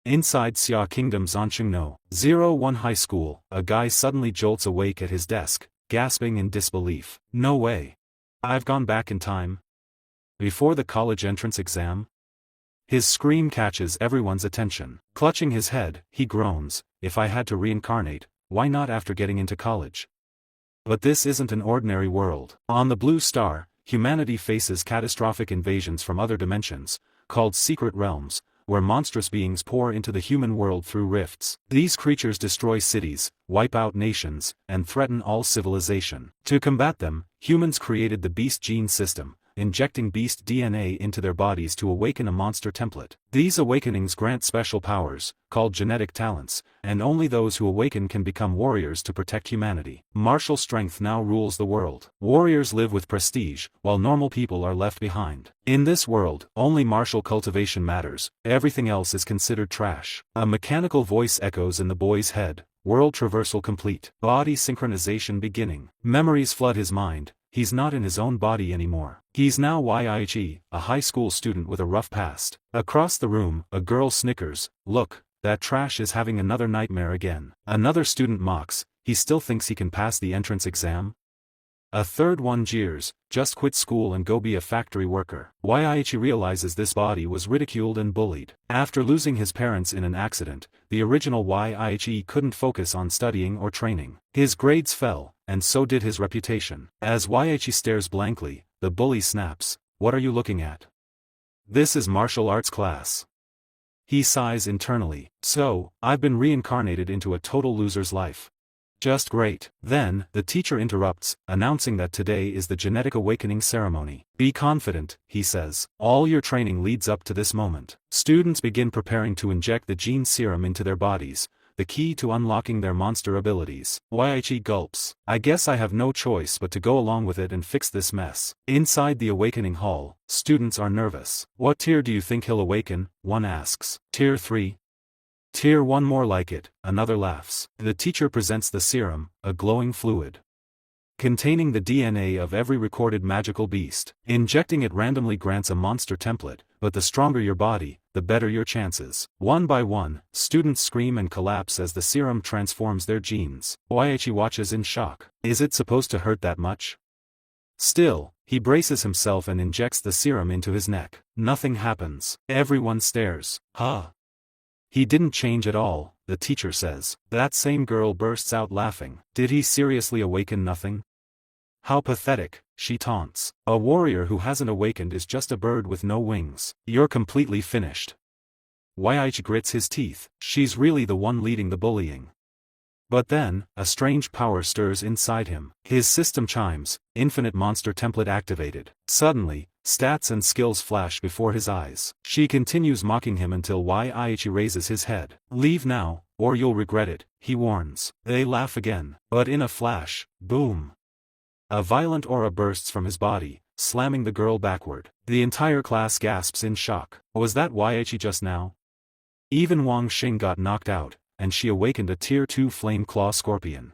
Inside Xia Kingdom Zansheng 01 High School, a guy suddenly jolts awake at his desk, gasping in disbelief. No way. I've gone back in time. Before the college entrance exam? His scream catches everyone's attention. Clutching his head, he groans, if I had to reincarnate, why not after getting into college? But this isn't an ordinary world. On the Blue Star, humanity faces catastrophic invasions from other dimensions, called secret realms, where monstrous beings pour into the human world through rifts. These creatures destroy cities, wipe out nations, and threaten all civilization. To combat them, humans created the beast gene system, injecting beast DNA into their bodies to awaken a monster template. These awakenings grant special powers, called genetic talents, and only those who awaken can become warriors to protect humanity. Martial strength now rules the world. Warriors live with prestige, while normal people are left behind. In this world, only martial cultivation matters, everything else is considered trash. A mechanical voice echoes in the boy's head, world traversal complete. Body synchronization beginning. Memories flood his mind. He's not in his own body anymore. He's now Yi, a high school student with a rough past. Across the room, a girl snickers, look, that trash is having another nightmare again. Another student mocks, he still thinks he can pass the entrance exam? A third one jeers, just quit school and go be a factory worker. Yi realizes this body was ridiculed and bullied. After losing his parents in an accident, the original Yi couldn't focus on studying or training. His grades fell, and so did his reputation. As Yi stares blankly, the bully snaps, what are you looking at? This is martial arts class. He sighs internally, so, I've been reincarnated into a total loser's life. Just great. Then, the teacher interrupts, announcing that today is the genetic awakening ceremony. Be confident, he says. All your training leads up to this moment. Students begin preparing to inject the gene serum into their bodies, the key to unlocking their monster abilities. Yi gulps. I guess I have no choice but to go along with it and fix this mess. Inside the awakening hall, students are nervous. What tier do you think he'll awaken? One asks. Tier 3. Tier 1 more like it, another laughs. The teacher presents the serum, a glowing fluid containing the DNA of every recorded magical beast. Injecting it randomly grants a monster template, but the stronger your body, the better your chances. One by one, students scream and collapse as the serum transforms their genes. Yi watches in shock. Is it supposed to hurt that much? Still, he braces himself and injects the serum into his neck. Nothing happens. Everyone stares. Huh? He didn't change at all, the teacher says. That same girl bursts out laughing. Did he seriously awaken nothing? How pathetic, she taunts. A warrior who hasn't awakened is just a bird with no wings. You're completely finished. Yi grits his teeth. She's really the one leading the bullying. But then, a strange power stirs inside him. His system chimes, infinite monster template activated. Suddenly, stats and skills flash before his eyes. She continues mocking him until Yi raises his head. Leave now, or you'll regret it, he warns. They laugh again. But in a flash, boom! A violent aura bursts from his body, slamming the girl backward. The entire class gasps in shock. Was that Yi just now? Even Wang Xing got knocked out, and she awakened a Tier 2 Flame Claw Scorpion.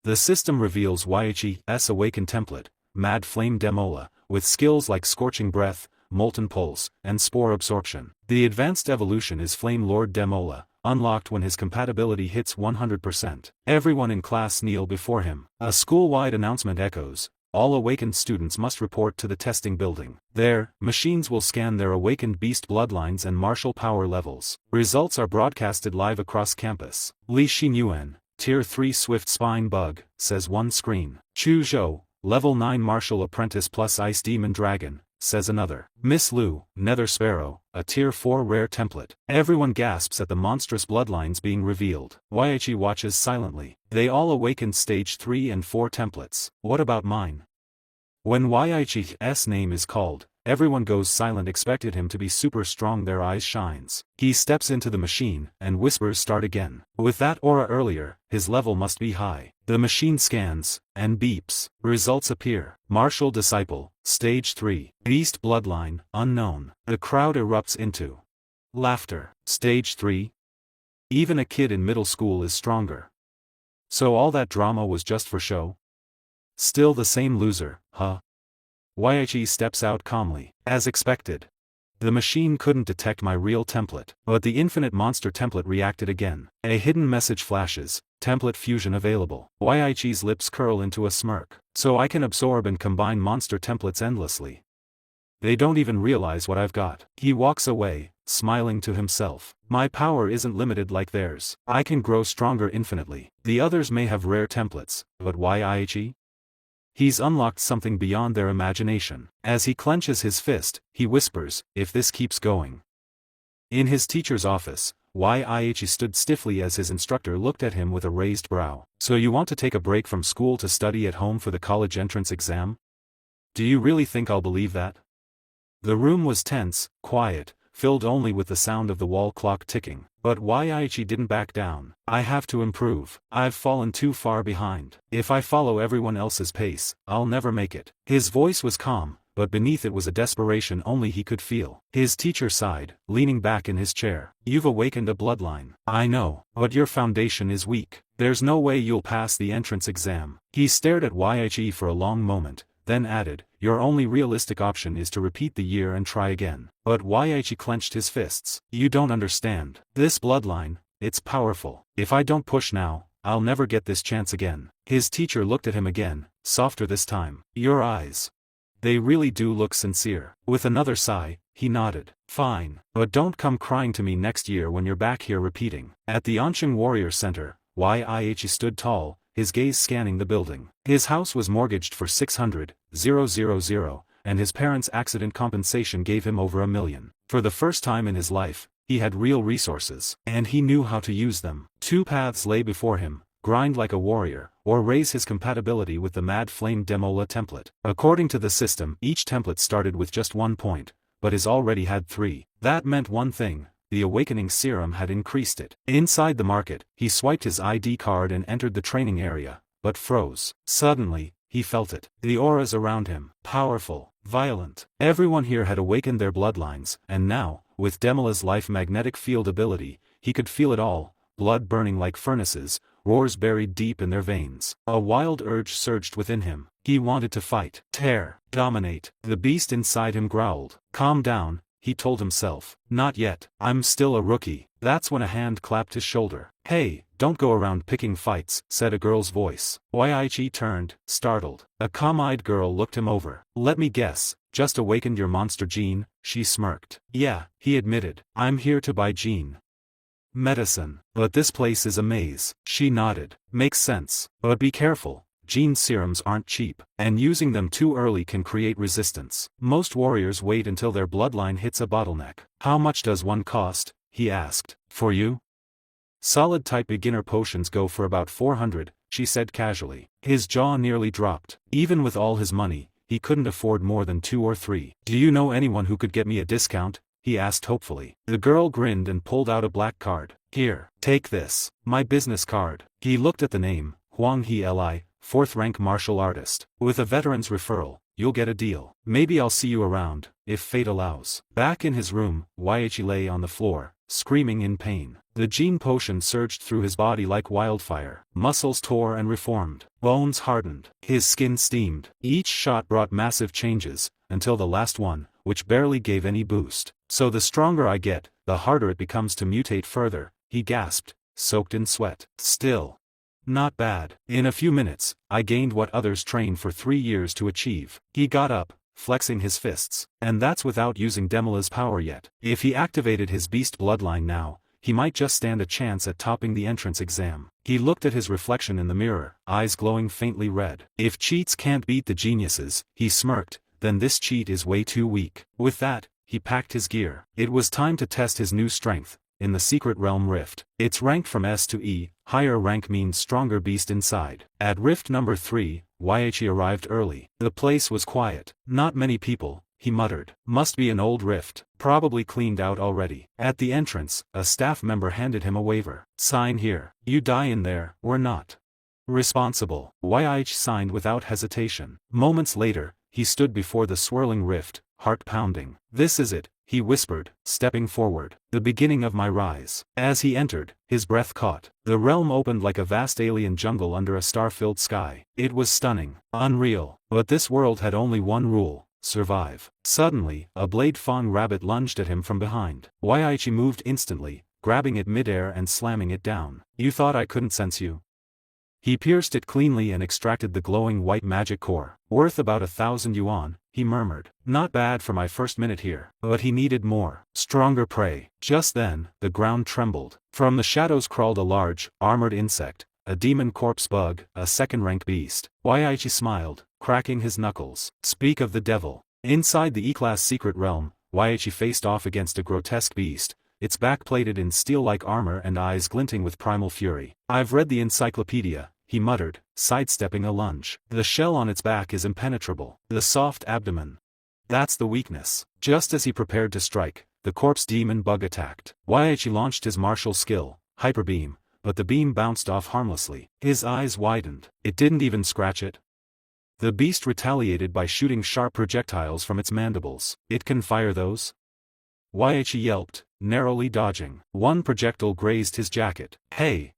The system reveals Yi's awakened template, Mad Flame Demola, with skills like Scorching Breath, Molten Pulse, and Spore Absorption. The advanced evolution is Flame Lord Demola, unlocked when his compatibility hits 100%. Everyone in class kneel before him. A school-wide announcement echoes. All awakened students must report to the testing building. There, machines will scan their awakened beast bloodlines and martial power levels. Results are broadcasted live across campus. Li Xinyuan, Tier 3 Swift Spine Bug, says one screen. Chu Zhou, Level 9 Martial Apprentice plus Ice Demon Dragon, says another. Miss Lu, Nether Sparrow, a Tier 4 rare template. Everyone gasps at the monstrous bloodlines being revealed. Yi watches silently. They all awakened Stage 3 and 4 templates. What about mine? When Yi's name is called, everyone goes silent. Expected him to be super strong. Their eyes shines. He steps into the machine, and whispers start again. With that aura earlier, his level must be high. The machine scans, and beeps. Results appear. Martial Disciple, Stage 3. Beast Bloodline, unknown. The crowd erupts into laughter. Stage 3? Even a kid in middle school is stronger. So all that drama was just for show? Still the same loser, huh? Yi steps out calmly. As expected. The machine couldn't detect my real template. But the infinite monster template reacted again. A hidden message flashes, template fusion available. Yichi's lips curl into a smirk. So I can absorb and combine monster templates endlessly. They don't even realize what I've got. He walks away, smiling to himself. My power isn't limited like theirs. I can grow stronger infinitely. The others may have rare templates, but why Yichi? He's unlocked something beyond their imagination. As he clenches his fist, he whispers, if this keeps going. In his teacher's office, Yichi stood stiffly as his instructor looked at him with a raised brow. So you want to take a break from school to study at home for the college entrance exam? Do you really think I'll believe that? The room was tense, quiet, filled only with the sound of the wall clock ticking. But Yichi didn't back down. I have to improve. I've fallen too far behind. If I follow everyone else's pace, I'll never make it. His voice was calm, but beneath it was a desperation only he could feel. His teacher sighed, leaning back in his chair. You've awakened a bloodline. I know, but your foundation is weak. There's no way you'll pass the entrance exam. He stared at Yichi for a long moment, then added, your only realistic option is to repeat the year and try again. But Yichi clenched his fists. You don't understand. This bloodline, it's powerful. If I don't push now, I'll never get this chance again. His teacher looked at him again, softer this time. Your eyes. They really do look sincere. With another sigh, he nodded. Fine, but don't come crying to me next year when you're back here repeating. At the Ansheng Warrior Center, Yichi stood tall, his gaze scanning the building. His house was mortgaged for 600,000, and his parents' accident compensation gave him over $1 million. For the first time in his life, he had real resources, and he knew how to use them. Two paths lay before him: grind like a warrior, or raise his compatibility with the Mad Flame Demola template. According to the system, each template started with just 1 point, but his already had 3. That meant one thing: the awakening serum had increased it. Inside the market, he swiped his ID card and entered the training area, but froze. Suddenly, he felt it. The auras around him, powerful, violent. Everyone here had awakened their bloodlines, and now, with Demola's life magnetic field ability, he could feel it all, blood burning like furnaces, roars buried deep in their veins. A wild urge surged within him. He wanted to fight, tear, dominate. The beast inside him growled. Calm down, he told himself. Not yet. I'm still a rookie. That's when a hand clapped his shoulder. Hey, don't go around picking fights, said a girl's voice. Yichi turned, startled. A calm-eyed girl looked him over. Let me guess, just awakened your monster gene? She smirked. Yeah, he admitted. I'm here to buy gene medicine. But this place is a maze. She nodded. Makes sense. But be careful. Gene serums aren't cheap, and using them too early can create resistance. Most warriors wait until their bloodline hits a bottleneck. How much does one cost? He asked. For you? Solid type beginner potions go for about 400, she said casually. His jaw nearly dropped. Even with all his money, he couldn't afford more than 2 or 3. Do you know anyone who could get me a discount? He asked hopefully. The girl grinned and pulled out a black card. Here, take this. My business card. He looked at the name, Huang He Li, 4th rank martial artist. With a veteran's referral, you'll get a deal. Maybe I'll see you around, if fate allows. Back in his room, Yichi lay on the floor, screaming in pain. The gene potion surged through his body like wildfire. Muscles tore and reformed. Bones hardened. His skin steamed. Each shot brought massive changes, until the last one, which barely gave any boost. So the stronger I get, the harder it becomes to mutate further, he gasped, soaked in sweat. Still not bad. In a few minutes, I gained what others trained for 3 years to achieve. He got up, flexing his fists. And that's without using Demola's power yet. If he activated his beast bloodline now, he might just stand a chance at topping the entrance exam. He looked at his reflection in the mirror, eyes glowing faintly red. If cheats can't beat the geniuses, he smirked, then this cheat is way too weak. With that, he packed his gear. It was time to test his new strength, in the Secret Realm Rift. It's ranked from S to E, higher rank means stronger beast inside. At Rift number 3, Yichi arrived early. The place was quiet. Not many people, he muttered. Must be an old rift, probably cleaned out already. At the entrance, a staff member handed him a waiver. Sign here. You die in there, we're not responsible. Yichi signed without hesitation. Moments later, he stood before the swirling rift, heart pounding. This is it, he whispered, stepping forward. The beginning of my rise. As he entered, his breath caught. The realm opened like a vast alien jungle under a star-filled sky. It was stunning, unreal. But this world had only one rule: survive. Suddenly, a blade fawn rabbit lunged at him from behind. Waiichi moved instantly, grabbing it midair and slamming it down. You thought I couldn't sense you? He pierced it cleanly and extracted the glowing white magic core. Worth about 1,000 yuan, he murmured. Not bad for my first minute here. But he needed more, stronger prey. Just then, the ground trembled. From the shadows crawled a large, armored insect, a demon corpse bug, a second-rank beast. Waiichi smiled, cracking his knuckles. Speak of the devil. Inside the E-class secret realm, Waiichi faced off against a grotesque beast, its back plated in steel-like armor and eyes glinting with primal fury. I've read the encyclopedia, he muttered, sidestepping a lunge. The shell on its back is impenetrable. The soft abdomen. That's the weakness. Just as he prepared to strike, the corpse demon bug attacked. Waiichi launched his martial skill, Hyper Beam, but the beam bounced off harmlessly. His eyes widened. It didn't even scratch it. The beast retaliated by shooting sharp projectiles from its mandibles. It can fire those? Waiichi yelped, narrowly dodging. One projectile grazed his jacket. Hey!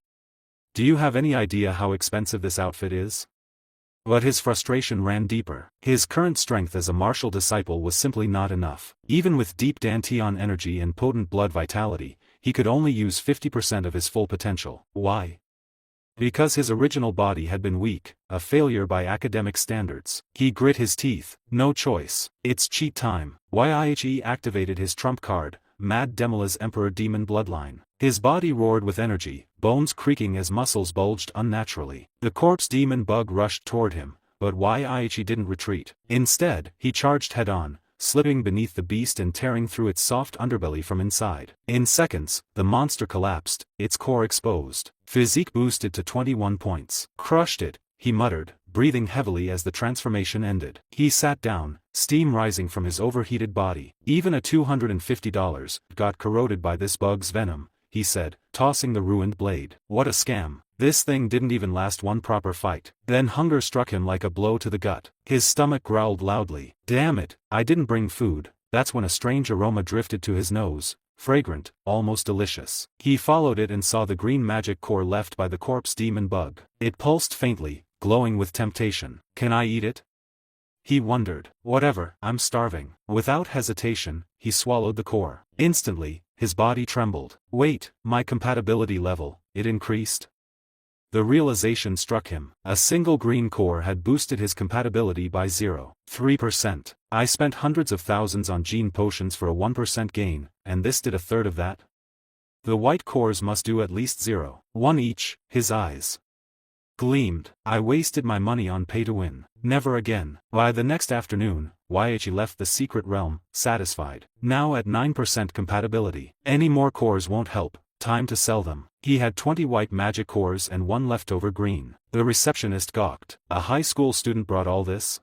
Do you have any idea how expensive this outfit is? But his frustration ran deeper. His current strength as a martial disciple was simply not enough. Even with deep dantian energy and potent blood vitality, he could only use 50% of his full potential. Why? Because his original body had been weak, a failure by academic standards. He grit his teeth. No choice. It's cheat time. Waiichi activated his trump card, Mad Demola's Emperor Demon Bloodline. His body roared with energy, bones creaking as muscles bulged unnaturally. The corpse demon bug rushed toward him, but Waiichi didn't retreat. Instead, he charged head-on, slipping beneath the beast and tearing through its soft underbelly from inside. In seconds, the monster collapsed, its core exposed. Physique boosted to 21 points. Crushed it, he muttered, breathing heavily as the transformation ended. He sat down, steam rising from his overheated body. Even a $250 got corroded by this bug's venom, he said, tossing the ruined blade. What a scam. This thing didn't even last one proper fight. Then hunger struck him like a blow to the gut. His stomach growled loudly. Damn it, I didn't bring food. That's when a strange aroma drifted to his nose, fragrant, almost delicious. He followed it and saw the green magic core left by the corpse demon bug. It pulsed faintly, glowing with temptation. Can I eat it? He wondered. Whatever, I'm starving. Without hesitation, he swallowed the core. Instantly, his body trembled. Wait, my compatibility level, it increased? The realization struck him. A single green core had boosted his compatibility by 0.3%. I spent hundreds of thousands on gene potions for a 1% gain, and this did a third of that? The white cores must do at least 0.1 each. His eyes gleamed. I wasted my money on pay to win. Never again. By the next afternoon, Waiichi left the secret realm, satisfied. Now at 9% compatibility. Any more cores won't help. Time to sell them. He had 20 white magic cores and one leftover green. The receptionist gawked. A high school student brought all this?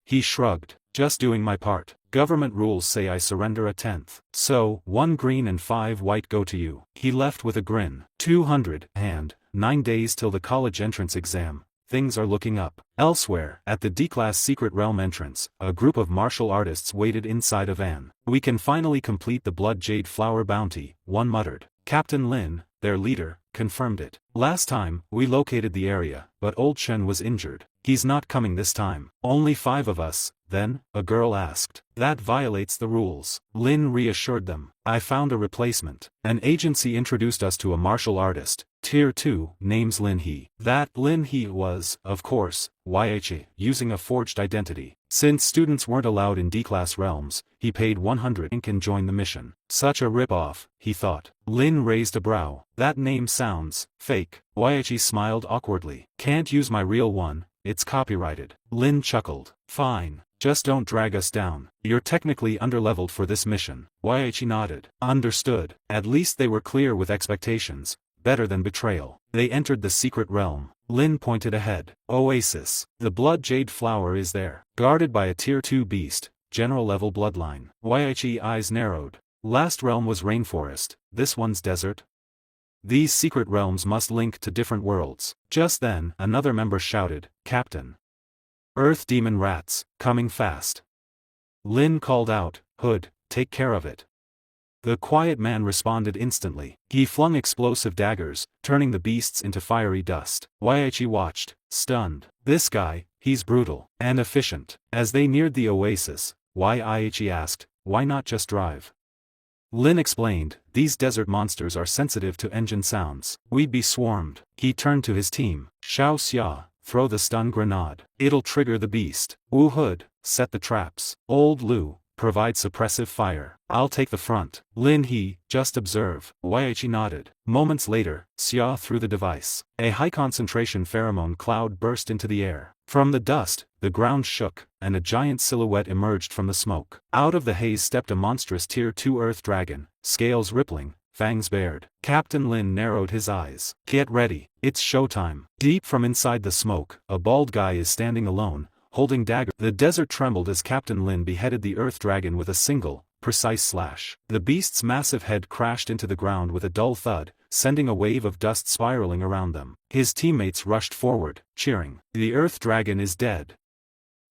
He shrugged. Just doing my part. Government rules say I surrender a tenth. So, 1 green and 5 white go to you. He left with a grin. 200, and 9 days till the college entrance exam. Things are looking up. Elsewhere, at the D-Class Secret Realm entrance, a group of martial artists waited inside a van. We can finally complete the Blood Jade Flower bounty, one muttered. Captain Lin, their leader, confirmed it. Last time, we located the area, but Old Chen was injured. He's not coming this time. Only 5 of us, then, a girl asked. That violates the rules. Lin reassured them. I found a replacement. An agency introduced us to a martial artist, Tier 2, name's Lin He. That Lin He was, of course, Waiichi, using a forged identity. Since students weren't allowed in D-Class realms, he paid 100 ink and joined the mission. Such a rip-off, he thought. Lin raised a brow. That name sounds fake. Waiichi smiled awkwardly. Can't use my real one, it's copyrighted. Lin chuckled. Fine. Just don't drag us down. You're technically underleveled for this mission. Waiichi nodded. Understood. At least they were clear with expectations. Better than betrayal. They entered the secret realm. Lin pointed ahead. Oasis. The Blood Jade Flower is there. Guarded by a Tier 2 beast, general level bloodline. Waiichi eyes narrowed. Last realm was rainforest, this one's desert? These secret realms must link to different worlds. Just then, another member shouted, Captain. Earth demon rats, coming fast. Lin called out, Hood, take care of it. The quiet man responded instantly. He flung explosive daggers, turning the beasts into fiery dust. Waiichi watched, stunned. This guy, he's brutal and efficient. As they neared the oasis, Yahe asked, why not just drive? Lin explained, these desert monsters are sensitive to engine sounds. We'd be swarmed. He turned to his team. Xiao Xia, throw the stun grenade. It'll trigger the beast. Wu Hood, set the traps. Old Lu, provide suppressive fire. I'll take the front. Lin He, just observe. Yahe nodded. Moments later, Xia threw the device. A high-concentration pheromone cloud burst into the air. From the dust, the ground shook, and a giant silhouette emerged from the smoke. Out of the haze stepped a monstrous Tier 2 Earth Dragon, scales rippling, fangs bared. Captain Lin narrowed his eyes. Get ready, it's showtime. Deep from inside the smoke, a bald guy is standing alone, holding dagger. The desert trembled as Captain Lin beheaded the Earth Dragon with a single, precise slash. The beast's massive head crashed into the ground with a dull thud, sending a wave of dust spiraling around them. His teammates rushed forward, cheering. The Earth Dragon is dead.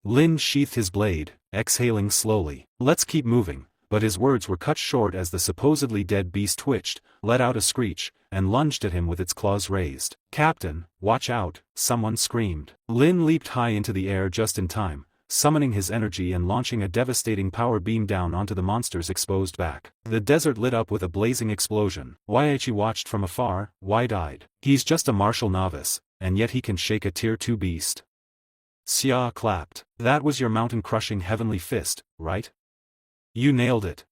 Lin sheathed his blade, exhaling slowly. Let's keep moving. But his words were cut short as the supposedly dead beast twitched, let out a screech, and lunged at him with its claws raised. Captain, watch out, someone screamed. Lin leaped high into the air just in time, summoning his energy and launching a devastating power beam down onto the monster's exposed back. The desert lit up with a blazing explosion. Yahe watched from afar, wide-eyed. He's just a martial novice, and yet he can shake a Tier 2 beast. Xia clapped. That was your mountain-crushing heavenly fist, right? You nailed it.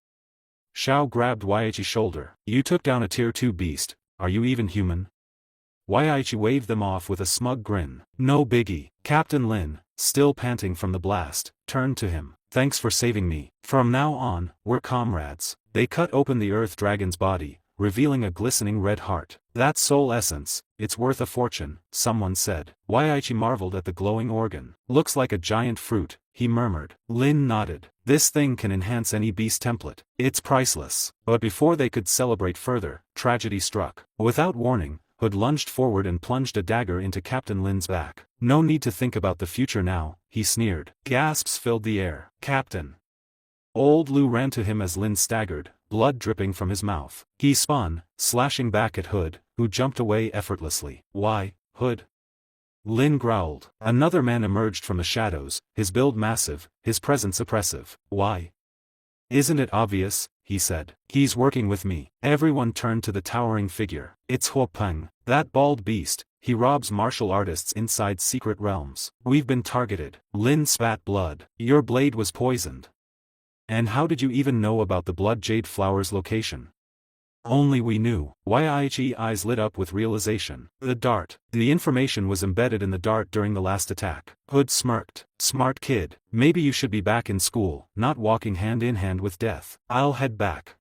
Xiao grabbed Yahe's shoulder. You took down a Tier 2 beast, are you even human? Yahe waved them off with a smug grin. No biggie. Captain Lin, still panting from the blast, turned to him. Thanks for saving me. From now on, we're comrades. They cut open the Earth Dragon's body, revealing a glistening red heart. That's soul essence, it's worth a fortune, someone said. Yahe marveled at the glowing organ. Looks like a giant fruit, he murmured. Lin nodded. This thing can enhance any beast template. It's priceless. But before they could celebrate further, tragedy struck. Without warning, Hood lunged forward and plunged a dagger into Captain Lin's back. No need to think about the future now, he sneered. Gasps filled the air. Captain. Old Lu ran to him as Lin staggered, blood dripping from his mouth. He spun, slashing back at Hood, who jumped away effortlessly. Why, Hood? Lin growled. Another man emerged from the shadows, his build massive, his presence oppressive. Why? Isn't it obvious, he said. He's working with me. Everyone turned to the towering figure. It's Huo Peng, that bald beast. He robs martial artists inside secret realms. We've been targeted. Lin spat blood. Your blade was poisoned. And how did you even know about the Blood Jade Flower's location? Only we knew. Yahe's eyes lit up with realization. The dart. The information was embedded in the dart during the last attack. Hood smirked. Smart kid. Maybe you should be back in school, not walking hand in hand with death. I'll head back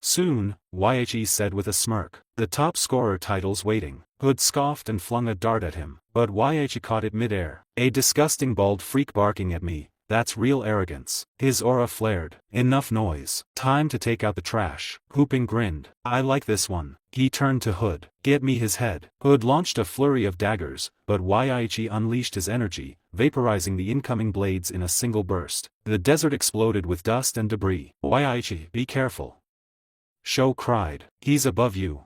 soon, Yahe said with a smirk. The top scorer title's waiting. Hood scoffed and flung a dart at him, but Yahe caught it midair. A disgusting bald freak barking at me. That's real arrogance. His aura flared. Enough noise. Time to take out the trash. Hooping grinned. I like this one. He turned to Hood. Get me his head. Hood launched a flurry of daggers, but Yahe unleashed his energy, vaporizing the incoming blades in a single burst. The desert exploded with dust and debris. Yahe, be careful. Shou cried. He's above you.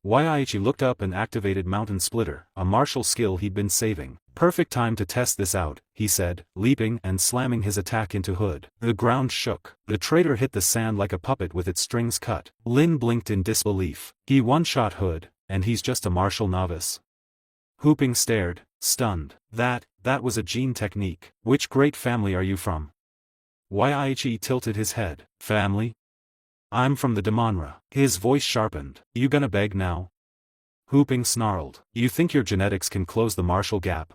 Yahe looked up and activated Mountain Splitter, a martial skill he'd been saving. Perfect time to test this out, he said, leaping and slamming his attack into Hood. The ground shook. The traitor hit the sand like a puppet with its strings cut. Lin blinked in disbelief. He one-shot Hood, and he's just a martial novice. Hooping stared, stunned. That was a gene technique. Which great family are you from? Yahe tilted his head. Family? I'm from the Damanhwa. His voice sharpened. You gonna beg now? Hooping snarled. You think your genetics can close the martial gap?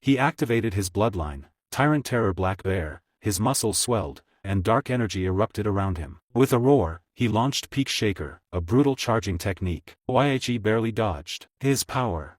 He activated his bloodline, Tyrant Terror Black Bear, his muscles swelled, and dark energy erupted around him. With a roar, he launched Peak Shaker, a brutal charging technique. Yahe barely dodged. His power.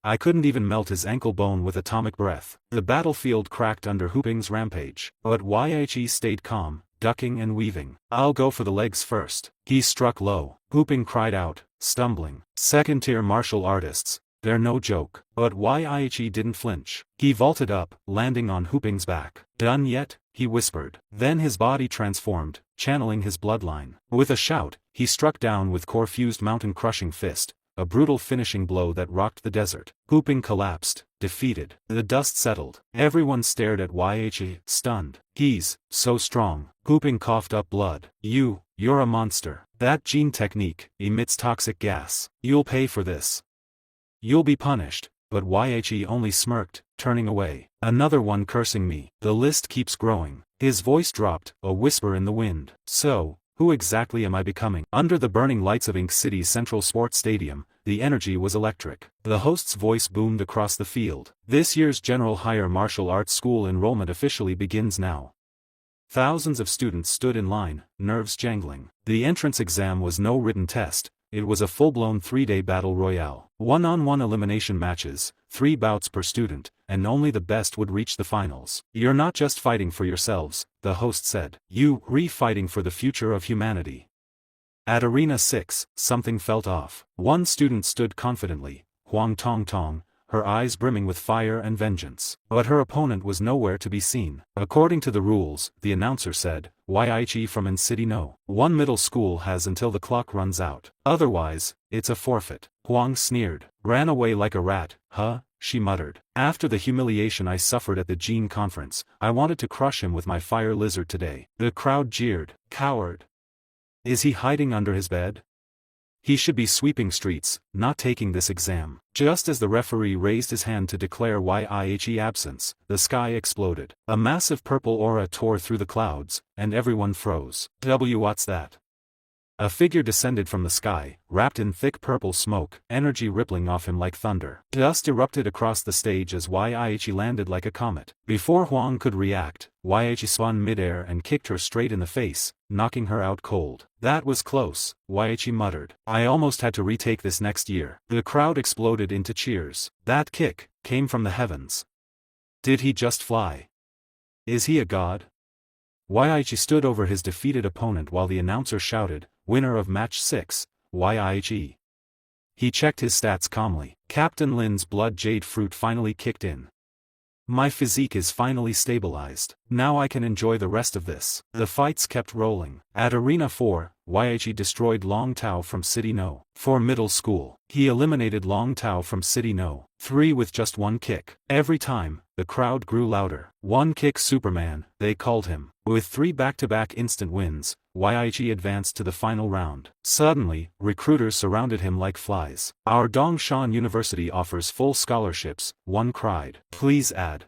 I couldn't even melt his ankle bone with atomic breath. The battlefield cracked under Hooping's rampage, but Yahe stayed calm, ducking and weaving. I'll go for the legs first. He struck low. Hooping cried out, stumbling. Second-tier martial artists, they're no joke. But Yahe didn't flinch. He vaulted up, landing on Hooping's back. Done yet? He whispered. Then his body transformed, channeling his bloodline. With a shout, he struck down with core-fused mountain-crushing fist, a brutal finishing blow that rocked the desert. Hooping collapsed, defeated. The dust settled. Everyone stared at Yahe, stunned. He's so strong. Pooping coughed up blood. You're a monster. That gene technique emits toxic gas. You'll pay for this. You'll be punished. But Yahe only smirked, turning away. Another one cursing me. The list keeps growing. His voice dropped, a whisper in the wind. So, who exactly am I becoming? Under the burning lights of Ink City's Central Sports Stadium, the energy was electric. The host's voice boomed across the field. This year's General Higher Martial Arts School enrollment officially begins now. Thousands of students stood in line, nerves jangling. The entrance exam was no written test. It was a full-blown 3-day battle royale. One-on-one elimination matches, 3 bouts per student, and only the best would reach the finals. You're not just fighting for yourselves, the host said. You're fighting for the future of humanity. At Arena 6, something felt off. One student stood confidently, Huang Tong Tong, her eyes brimming with fire and vengeance. But her opponent was nowhere to be seen. According to the rules, the announcer said, Yahe from N City no. One middle school has until the clock runs out. Otherwise, it's a forfeit. Huang sneered. Ran away like a rat, huh? She muttered. After the humiliation I suffered at the Gene conference, I wanted to crush him with my fire lizard today. The crowd jeered. Coward. Is he hiding under his bed? He should be sweeping streets, not taking this exam. Just as the referee raised his hand to declare Yahe absence, the sky exploded. A massive purple aura tore through the clouds, and everyone froze. What's that? A figure descended from the sky, wrapped in thick purple smoke, energy rippling off him like thunder. Dust erupted across the stage as Yahe landed like a comet. Before Huang could react, Yahe spun midair and kicked her straight in the face, knocking her out cold. That was close, Yahe muttered. I almost had to retake this next year. The crowd exploded into cheers. That kick came from the heavens. Did he just fly? Is he a god? Yahe stood over his defeated opponent while the announcer shouted, winner of match 6, Yahe. He checked his stats calmly. Captain Lin's blood jade fruit finally kicked in. My physique is finally stabilized. Now I can enjoy the rest of this. The fights kept rolling. At Arena 4, Yahe destroyed Long Tao from City No. 4 middle school. He eliminated Long Tao from City No. 3 with just one kick. Every time, the crowd grew louder. One kick Superman, they called him. With 3 back-to-back instant wins, Yahe advanced to the final round. Suddenly, recruiters surrounded him like flies. Our Dongshan University offers full scholarships, one cried. Please add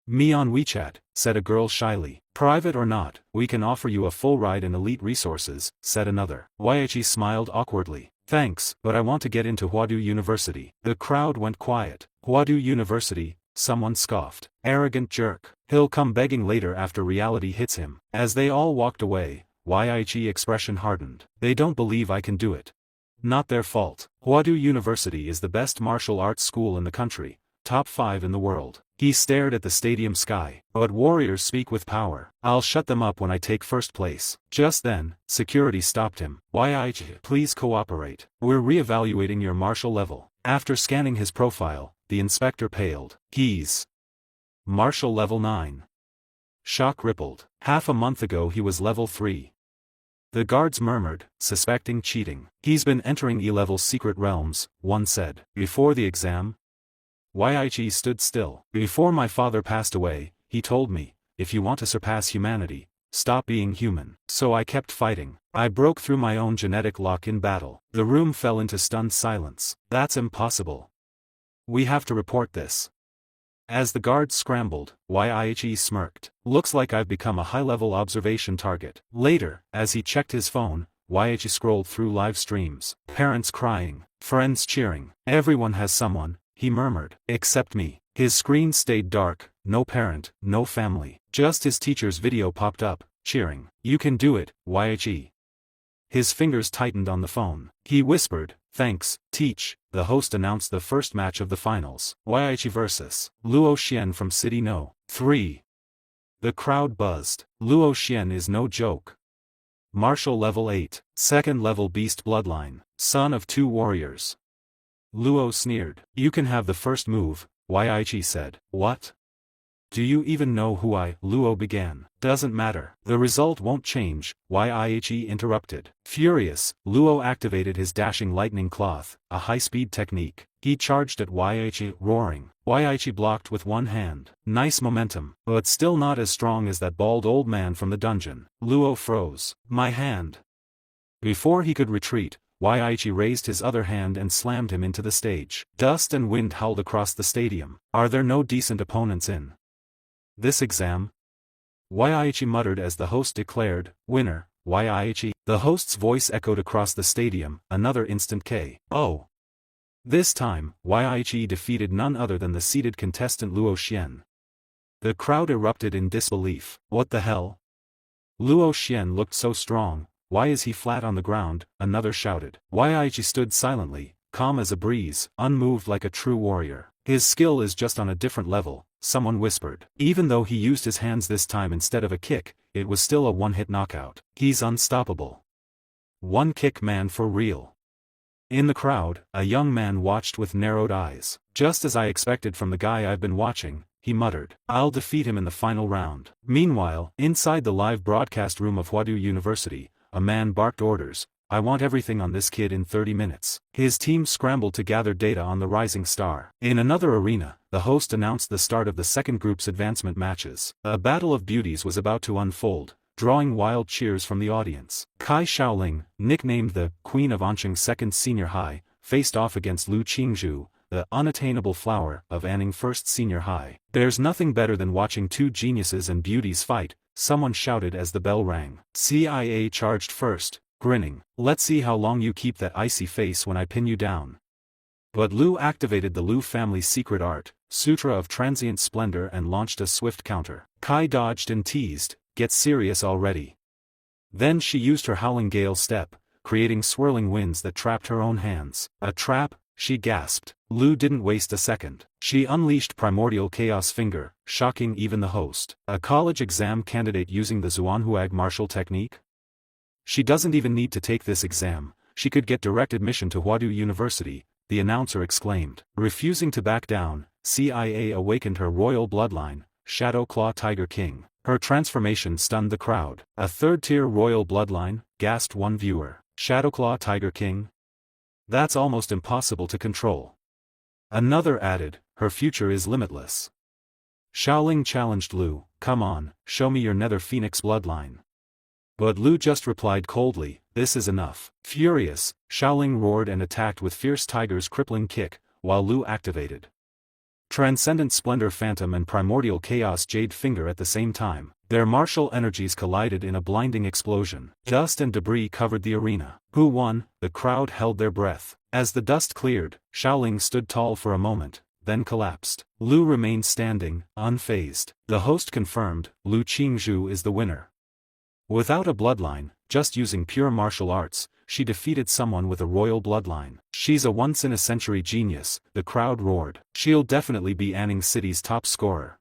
me on WeChat, said a girl shyly. Private or not, we can offer you a full ride and elite resources, said another. Yahe smiled awkwardly. Thanks, but I want to get into Huadu University. The crowd went quiet. Huadu University, someone scoffed. Arrogant jerk. He'll come begging later after reality hits him. As they all walked away, Yahe's expression hardened. They don't believe I can do it. Not their fault. Huadu University is the best martial arts school in the country, top 5 in the world. He stared at the stadium sky. But warriors speak with power. I'll shut them up when I take first place. Just then, security stopped him. Yahe, please cooperate. We're re-evaluating your martial level. After scanning his profile, the inspector paled. He's martial level 9. Shock rippled. Half a month ago he was level 3. The guards murmured, suspecting cheating. He's been entering E-level secret realms, one said. Before the exam, Yahe stood still. Before my father passed away, he told me, if you want to surpass humanity, stop being human. So I kept fighting. I broke through my own genetic lock in battle. The room fell into stunned silence. That's impossible. We have to report this. As the guards scrambled, Yahe smirked. Looks like I've become a high-level observation target. Later, as he checked his phone, Yahe scrolled through live streams. Parents crying, friends cheering. Everyone has someone, he murmured. Except me. His screen stayed dark, no parent, no family. Just his teacher's video popped up, cheering. You can do it, Yahe. His fingers tightened on the phone. He whispered, thanks, teach. The host announced the first match of the finals. Yahe vs. Luo Xian from City No. 3. The crowd buzzed. Luo Xian is no joke. Martial level 8, second level beast bloodline, son of 2 warriors. Luo sneered. You can have the first move, Yahe said. What? Do you even know who Luo began. Doesn't matter. The result won't change, Yihe interrupted. Furious, Luo activated his dashing lightning cloth, a high-speed technique. He charged at Yihe, roaring. Yihe blocked with one hand. Nice momentum, but still not as strong as that bald old man from the dungeon. Luo froze. My hand. Before he could retreat, Yihe raised his other hand and slammed him into the stage. Dust and wind howled across the stadium. Are there no decent opponents in this exam? Yihe muttered as the host declared, winner, Yihe. The host's voice echoed across the stadium, another instant KO. This time, Yihe defeated none other than the seated contestant Luo Xian. The crowd erupted in disbelief. What the hell? Luo Xian looked so strong, why is he flat on the ground? Another shouted. Yihe stood silently, calm as a breeze, unmoved like a true warrior. His skill is just on a different level, someone whispered. Even though he used his hands this time instead of a kick, it was still a one-hit knockout. He's unstoppable. One-kick man for real. In the crowd, a young man watched with narrowed eyes. Just as I expected from the guy I've been watching, he muttered. I'll defeat him in the final round. Meanwhile, inside the live broadcast room of Huadu University, a man barked orders. I want everything on this kid in 30 minutes. His team scrambled to gather data on the rising star. In another arena, the host announced the start of the second group's advancement matches. A battle of beauties was about to unfold, drawing wild cheers from the audience. Kai Shaoling, nicknamed the Queen of Anqing Second Senior High, faced off against Lu Qingzhu, the unattainable flower of Anning First Senior High. There's nothing better than watching two geniuses and beauties fight, someone shouted as the bell rang. CIA charged first, grinning. Let's see how long you keep that icy face when I pin you down. But Lu activated the Lu family's secret art, Sutra of Transient Splendor, and launched a swift counter. Kai dodged and teased, get serious already. Then she used her howling gale step, creating swirling winds that trapped her own hands. A trap, she gasped. Lu didn't waste a second. She unleashed Primordial Chaos Finger, shocking even the host. A college exam candidate using the Zuanhuag martial technique? She doesn't even need to take this exam, she could get direct admission to Huadu University, the announcer exclaimed. Refusing to back down, CIA awakened her royal bloodline, Shadow Claw Tiger King. Her transformation stunned the crowd. A third-tier royal bloodline, gasped one viewer. Shadowclaw Tiger King? That's almost impossible to control. Another added, her future is limitless. Shaoling challenged Lu, come on, show me your Nether Phoenix bloodline. But Lu just replied coldly, this is enough. Furious, Shaoling roared and attacked with Fierce Tiger's crippling kick, while Lu activated Transcendent Splendor Phantom and Primordial Chaos Jade Finger at the same time. Their martial energies collided in a blinding explosion. Dust and debris covered the arena. Who won? The crowd held their breath. As the dust cleared, Shaoling stood tall for a moment, then collapsed. Lu remained standing, unfazed. The host confirmed, Lu Qingzhu is the winner. Without a bloodline, just using pure martial arts, she defeated someone with a royal bloodline. She's a once-in-a-century genius, the crowd roared. She'll definitely be Anning City's top scorer.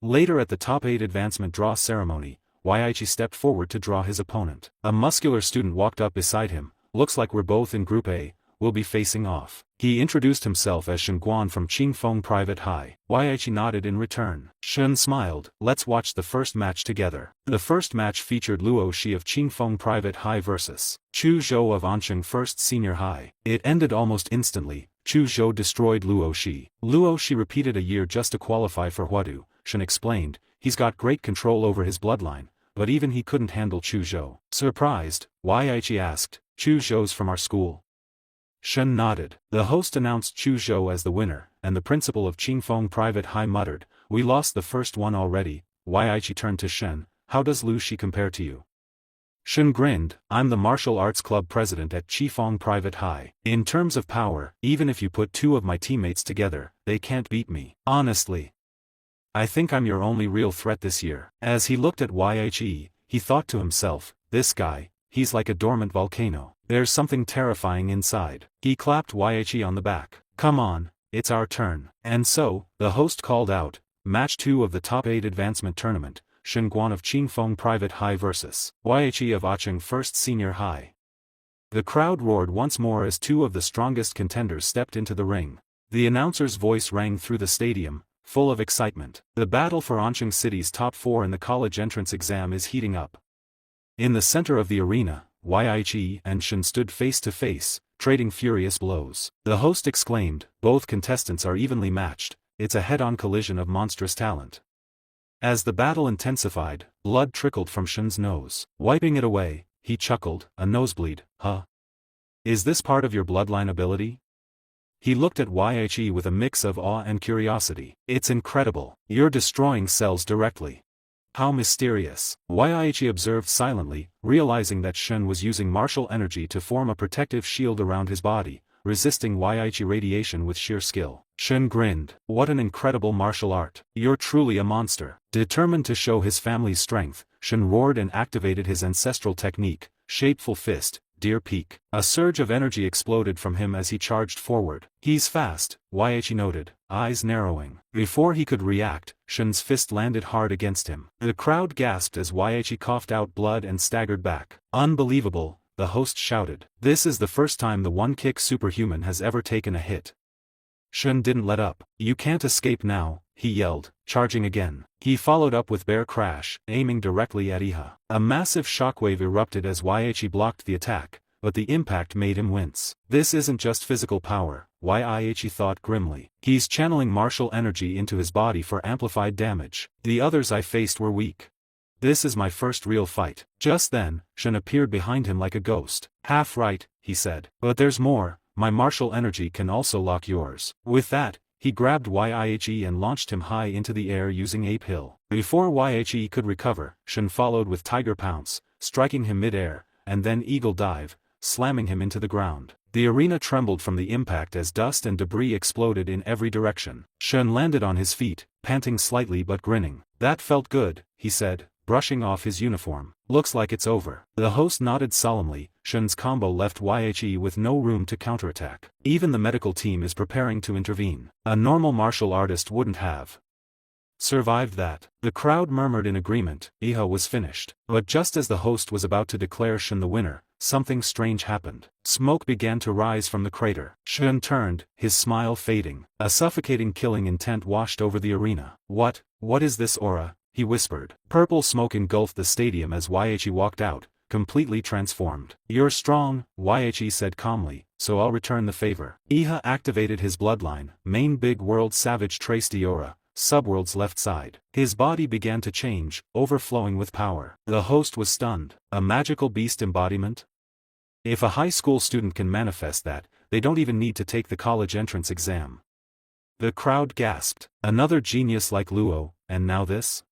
Later at the top 8 advancement draw ceremony, Yihe stepped forward to draw his opponent. A muscular student walked up beside him. Looks like we're both in Group A, we'll be facing off. He introduced himself as Shen Guan from Qingfeng Private High. Yihe nodded in return. Shen smiled. Let's watch the first match together. The first match featured Luo Shi of Qingfeng Private High vs. Chu Zhou of Anqing First Senior High. It ended almost instantly. Chu Zhou destroyed Luo Shi. Luo Shi repeated a year just to qualify for Huadu. Shen explained, he's got great control over his bloodline, but even he couldn't handle Chu Zhou. Surprised, Yihe asked, Chu Zhou's from our school? Shen nodded. The host announced Chu Zhou as the winner, and the principal of Qingfeng Private High muttered, we lost the first one already. Yihe turned to Shen, how does Lu Shi compare to you? Shen grinned, I'm the martial arts club president at Qifeng Private High. In terms of power, even if you put 2 of my teammates together, they can't beat me. Honestly, I think I'm your only real threat this year. As he looked at Yihe, he thought to himself, this guy, he's like a dormant volcano. There's something terrifying inside. He clapped Yihe on the back. Come on, it's our turn. And so, the host called out, Match 2 of the Top 8 Advancement Tournament, Shen Guan of Qingfeng Private High vs. Yihe of Anqing First Senior High. The crowd roared once more as 2 of the strongest contenders stepped into the ring. The announcer's voice rang through the stadium, full of excitement. The battle for Anqing City's top 4 in the college entrance exam is heating up. In the center of the arena, Yi and Shen stood face to face, trading furious blows. The host exclaimed, "Both contestants are evenly matched, it's a head-on collision of monstrous talent." As the battle intensified, blood trickled from Shen's nose. Wiping it away, he chuckled, "A nosebleed, huh? Is this part of your bloodline ability?" He looked at Yi with a mix of awe and curiosity. "It's incredible. You're destroying cells directly. How mysterious." Yi observed silently, realizing that Shen was using martial energy to form a protective shield around his body, resisting Yi radiation with sheer skill. Shen grinned. "What an incredible martial art. You're truly a monster." Determined to show his family's strength, Shen roared and activated his ancestral technique, Shapeful Fist, Deer Peak. A surge of energy exploded from him as he charged forward. "He's fast," Yi noted, eyes narrowing. Before he could react, Shen's fist landed hard against him. The crowd gasped as Yi coughed out blood and staggered back. "Unbelievable," the host shouted. "This is the first time the one-kick superhuman has ever taken a hit." Shen didn't let up. "You can't escape now," he yelled, charging again. He followed up with Bear Crash, aiming directly at Iha. A massive shockwave erupted as Yi blocked the attack, but the impact made him wince. "This isn't just physical power," Yi thought grimly. "He's channeling martial energy into his body for amplified damage. The others I faced were weak. This is my first real fight." Just then, Shen appeared behind him like a ghost. "Half right," he said. "But there's more. My martial energy can also lock yours." With that, he grabbed Yi and launched him high into the air using Ape Hill. Before Yi could recover, Shen followed with Tiger Pounce, striking him mid-air, and then Eagle Dive, slamming him into the ground. The arena trembled from the impact as dust and debris exploded in every direction. Shen landed on his feet, panting slightly but grinning. "That felt good," he said, brushing off his uniform. "Looks like it's over." The host nodded solemnly. Shen's combo left Yi with no room to counterattack. Even the medical team is preparing to intervene. A normal martial artist wouldn't have survived that. The crowd murmured in agreement. Iha was finished. But just as the host was about to declare Shen the winner, something strange happened. Smoke began to rise from the crater. Shen turned, his smile fading. A suffocating killing intent washed over the arena. What is this aura?" he whispered. Purple smoke engulfed the stadium as Yi walked out, completely transformed. "You're strong," Yi said calmly, "so I'll return the favor." Iha activated his bloodline, main big world savage trace Diora, subworld's left side. His body began to change, overflowing with power. The host was stunned. A magical beast embodiment? If a high school student can manifest that, they don't even need to take the college entrance exam. The crowd gasped. Another genius like Luo, and now this?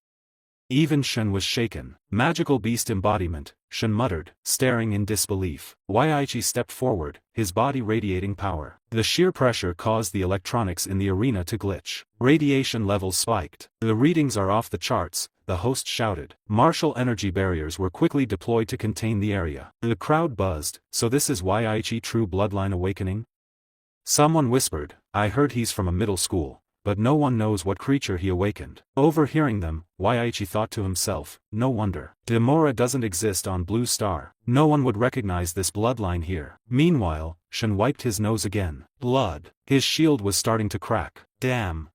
Even Shen was shaken. "Magical beast embodiment," Shen muttered, staring in disbelief. Yi stepped forward, his body radiating power. The sheer pressure caused the electronics in the arena to glitch. Radiation levels spiked. "The readings are off the charts," the host shouted. Martial energy barriers were quickly deployed to contain the area. The crowd buzzed. "So this is Yi true bloodline awakening?" Someone whispered, "I heard he's from a middle school, but no one knows what creature he awakened." Overhearing them, Yi thought to himself, "No wonder. Demora doesn't exist on Blue Star. No one would recognize this bloodline here." Meanwhile, Shen wiped his nose again. Blood. His shield was starting to crack. "Damn.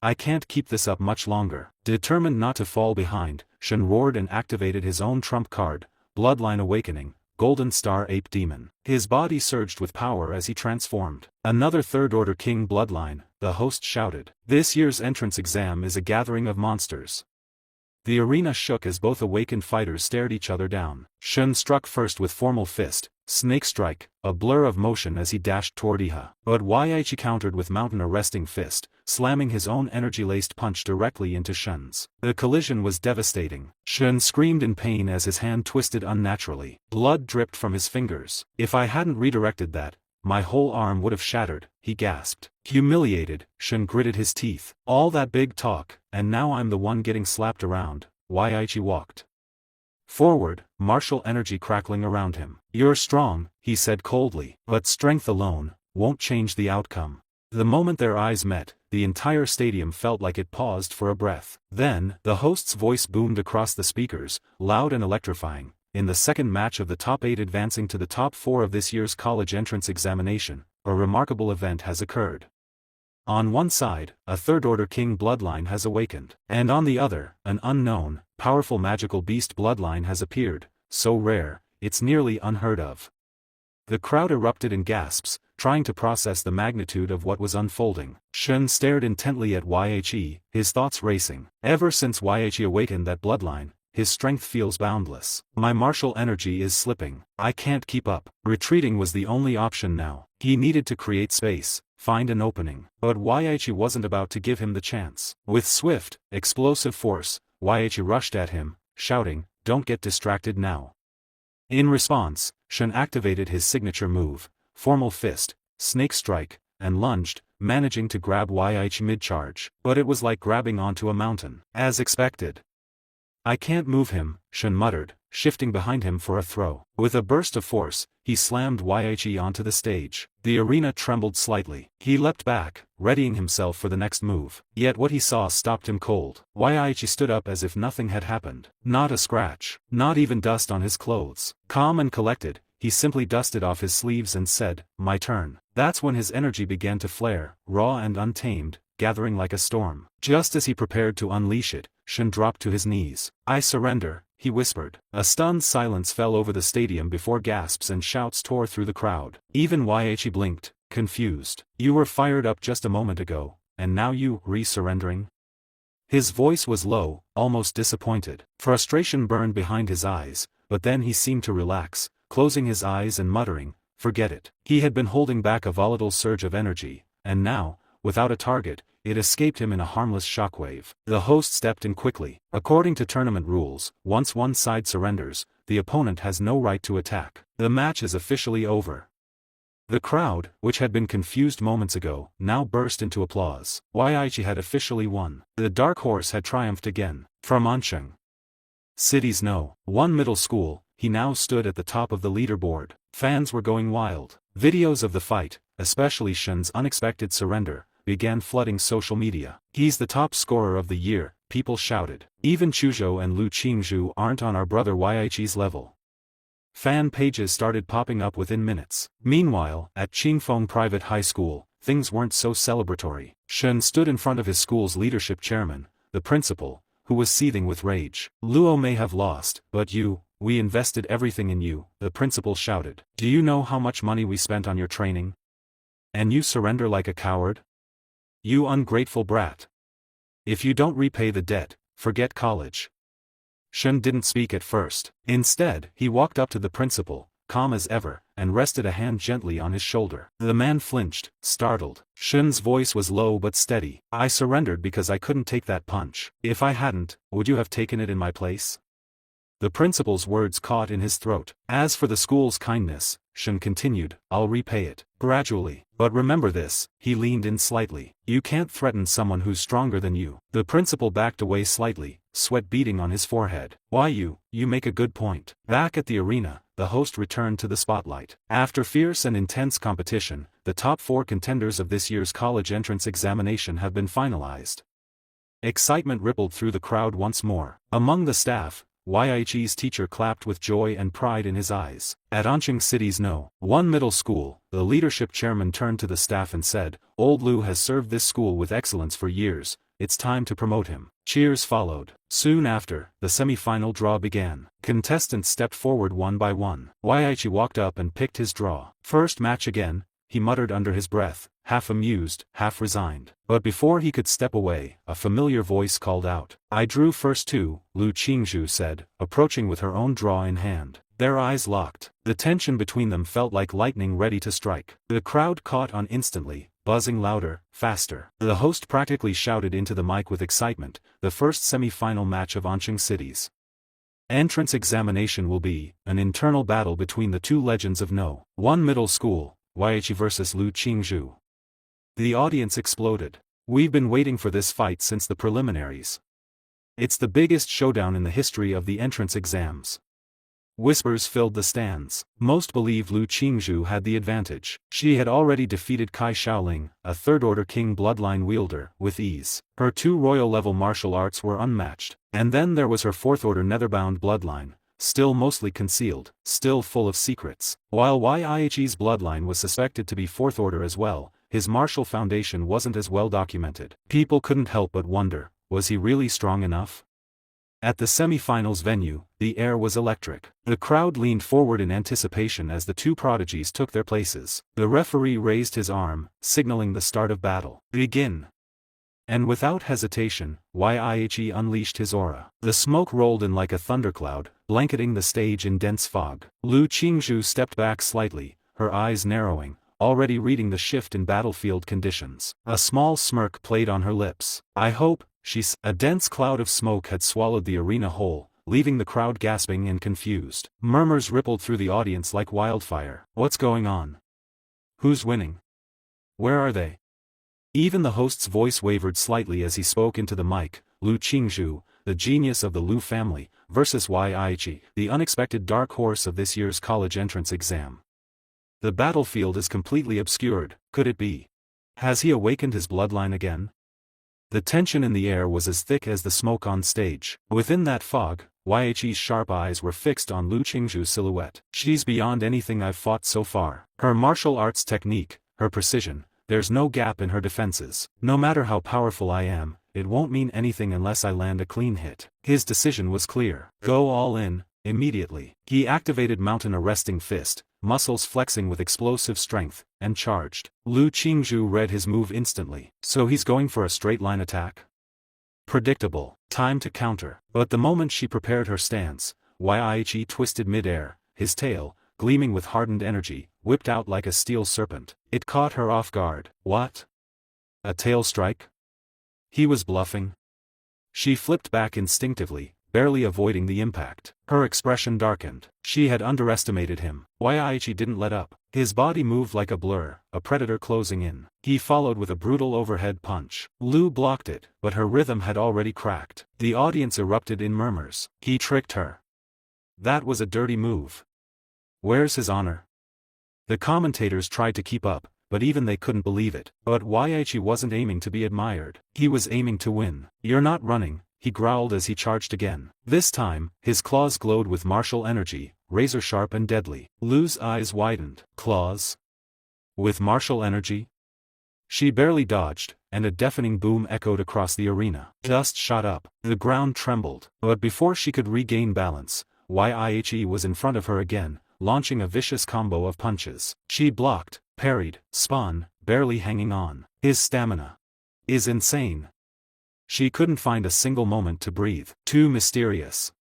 I can't keep this up much longer." Determined not to fall behind, Shen roared and activated his own trump card, Bloodline Awakening, Golden Star Ape Demon. His body surged with power as he transformed. "Another third-order king bloodline," the host shouted. "This year's entrance exam is a gathering of monsters." The arena shook as both awakened fighters stared each other down. Shen struck first with formal fist, Snake Strike, a blur of motion as he dashed toward Iha. But Yi countered with Mountain Arresting Fist, slamming his own energy-laced punch directly into Shen's. The collision was devastating. Shen screamed in pain as his hand twisted unnaturally. Blood dripped from his fingers. "If I hadn't redirected that, my whole arm would have shattered," he gasped. Humiliated, Shen gritted his teeth. "All that big talk, and now I'm the one getting slapped around." Yi walked forward, martial energy crackling around him. "You're strong," he said coldly, "but strength alone won't change the outcome." The moment their eyes met, the entire stadium felt like it paused for a breath. Then, the host's voice boomed across the speakers, loud and electrifying. "In the second match of the top 8 advancing to the top 4 of this year's college entrance examination, a remarkable event has occurred. On one side, a third-order king bloodline has awakened, and on the other, an unknown, powerful magical beast bloodline has appeared, so rare, it's nearly unheard of. The crowd erupted in gasps, trying to process the magnitude of what was unfolding. Shen stared intently at Yahe, his thoughts racing. Ever since Yahe awakened that bloodline, his strength feels boundless. My martial energy is slipping. I can't keep up. Retreating was the only option now. He needed to create space, find an opening. But Yahe wasn't about to give him the chance. With swift, explosive force, Yahe rushed at him, shouting, "Don't get distracted now." In response, Shen activated his signature move, Formal Fist, Snake Strike, and lunged, managing to grab Yahe mid-charge. But it was like grabbing onto a mountain. As expected. "I can't move him," Shen muttered, shifting behind him for a throw. With a burst of force, he slammed Yahe onto the stage. The arena trembled slightly. He leapt back, readying himself for the next move. Yet what he saw stopped him cold. Yahe stood up as if nothing had happened. Not a scratch. Not even dust on his clothes. Calm and collected, he simply dusted off his sleeves and said, "My turn." That's when his energy began to flare, raw and untamed, gathering like a storm. Just as he prepared to unleash it, Shen dropped to his knees. "I surrender," he whispered. A stunned silence fell over the stadium before gasps and shouts tore through the crowd. Even Yahe blinked, confused. "You were fired up just a moment ago, and now you re-surrendering?" His voice was low, almost disappointed. Frustration burned behind his eyes, but then he seemed to relax, closing his eyes and muttering, "Forget it." He had been holding back a volatile surge of energy, and now, without a target, it escaped him in a harmless shockwave. The host stepped in quickly. According to tournament rules, once one side surrenders, the opponent has no right to attack. The match is officially over. The crowd, which had been confused moments ago, now burst into applause. Yahe had officially won. The dark horse had triumphed again. From Ansheng City's No. 1 middle school, he now stood at the top of the leaderboard. Fans were going wild. Videos of the fight, especially Shen's unexpected surrender, began flooding social media. "He's the top scorer of the year," people shouted. "Even Chuzhou and Lu Qingzhu aren't on our brother Yahe's level." Fan pages started popping up within minutes. Meanwhile, at Qingfeng Private High School, things weren't so celebratory. Shen stood in front of his school's leadership chairman, the principal, who was seething with rage. "Luo may have lost, but we invested everything in you," the principal shouted. "Do you know how much money we spent on your training? And you surrender like a coward? You ungrateful brat. If you don't repay the debt, forget college." Shen didn't speak at first. Instead, he walked up to the principal, calm as ever, and rested a hand gently on his shoulder. The man flinched, startled. Shen's voice was low but steady. "I surrendered because I couldn't take that punch. If I hadn't, would you have taken it in my place?" The principal's words caught in his throat. "As for the school's kindness," Shen continued, "I'll repay it. Gradually. But remember this," he leaned in slightly. "You can't threaten someone who's stronger than you." The principal backed away slightly, sweat beading on his forehead. "Why you make a good point." Back at the arena, the host returned to the spotlight. After fierce and intense competition, the top 4 contenders of this year's college entrance examination have been finalized. Excitement rippled through the crowd once more. Among the staff, Yahe's teacher clapped with joy and pride in his eyes. At Ansheng City's No. 1 middle school, the leadership chairman turned to the staff and said, "Old Lu has served this school with excellence for years, it's time to promote him." Cheers followed. Soon after, the semi-final draw began. Contestants stepped forward one by one. Yahe walked up and picked his draw. "First match again," he muttered under his breath, half amused, half resigned. But before he could step away, a familiar voice called out. "I drew first too," Lu Qingzhu said, approaching with her own draw in hand. Their eyes locked. The tension between them felt like lightning ready to strike. The crowd caught on instantly, buzzing louder, faster. The host practically shouted into the mic with excitement, "The first semi-final match of Ansheng City's entrance examination will be an internal battle between the 2 legends of No. 1 middle school, Yahe versus Lu Qingzhu." The audience exploded. "We've been waiting for this fight since the preliminaries. It's the biggest showdown in the history of the entrance exams." Whispers filled the stands. Most believed Lu Qingzhu had the advantage. She had already defeated Kai Shaoling, a third-order king bloodline wielder, with ease. Her 2 royal-level martial arts were unmatched. And then there was her fourth-order netherbound bloodline, still mostly concealed, still full of secrets. While Yahe's bloodline was suspected to be fourth-order as well, his martial foundation wasn't as well documented. People couldn't help but wonder, was he really strong enough? At the semi-finals venue, the air was electric. The crowd leaned forward in anticipation as the two prodigies took their places. The referee raised his arm, signaling the start of battle. Begin! And without hesitation, Yahe unleashed his aura. The smoke rolled in like a thundercloud, blanketing the stage in dense fog. Lu Qingzhu stepped back slightly, her eyes narrowing, already reading the shift in battlefield conditions. A small smirk played on her lips. I hope, a dense cloud of smoke had swallowed the arena whole, leaving the crowd gasping and confused. Murmurs rippled through the audience like wildfire. What's going on? Who's winning? Where are they? Even the host's voice wavered slightly as he spoke into the mic. Lu Qingzhu, the genius of the Lu family, versus Yahe, the unexpected dark horse of this year's college entrance exam. The battlefield is completely obscured. Could it be? Has he awakened his bloodline again? The tension in the air was as thick as the smoke on stage. Within that fog, Yahe's sharp eyes were fixed on Lu Qingzhu's silhouette. She's beyond anything I've fought so far. Her martial arts technique, her precision, there's no gap in her defenses. No matter how powerful I am, it won't mean anything unless I land a clean hit. His decision was clear. Go all in, immediately. He activated Mountain Arresting Fist, muscles flexing with explosive strength, and charged. Lu Qingzhu read his move instantly. So he's going for a straight-line attack? Predictable. Time to counter. But the moment she prepared her stance, Yahe twisted mid-air, his tail, gleaming with hardened energy, whipped out like a steel serpent. It caught her off guard. What? A tail strike? He was bluffing? She flipped back instinctively, barely avoiding the impact. Her expression darkened. She had underestimated him. Yahe didn't let up. His body moved like a blur, a predator closing in. He followed with a brutal overhead punch. Lu blocked it, but her rhythm had already cracked. The audience erupted in murmurs. He tricked her. That was a dirty move. Where's his honor? The commentators tried to keep up, but even they couldn't believe it. But Yahe wasn't aiming to be admired. He was aiming to win. You're not running, he growled as he charged again. This time, his claws glowed with martial energy, razor-sharp and deadly. Lu's eyes widened. Claws? With martial energy? She barely dodged, and a deafening boom echoed across the arena. Dust shot up. The ground trembled. But before she could regain balance, Yahe was in front of her again, launching a vicious combo of punches. She blocked, parried, spun, barely hanging on. His stamina is insane. She couldn't find a single moment to breathe. Too mysterious.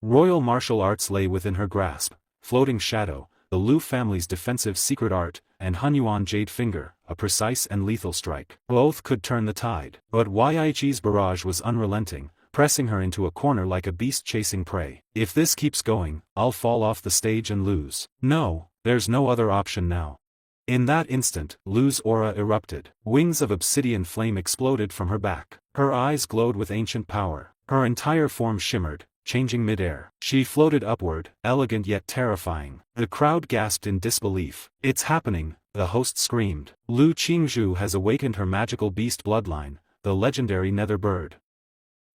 Royal martial arts lay within her grasp, floating shadow, the Lu family's defensive secret art, and Hunyuan Jade Finger, a precise and lethal strike. Both could turn the tide. But Yahe's barrage was unrelenting, pressing her into a corner like a beast chasing prey. If this keeps going, I'll fall off the stage and lose. No, there's no other option now. In that instant, Lu's aura erupted. Wings of obsidian flame exploded from her back. Her eyes glowed with ancient power. Her entire form shimmered, changing mid-air. She floated upward, elegant yet terrifying. The crowd gasped in disbelief. It's happening, the host screamed. Lu Qingzhu has awakened her magical beast bloodline, the legendary nether bird.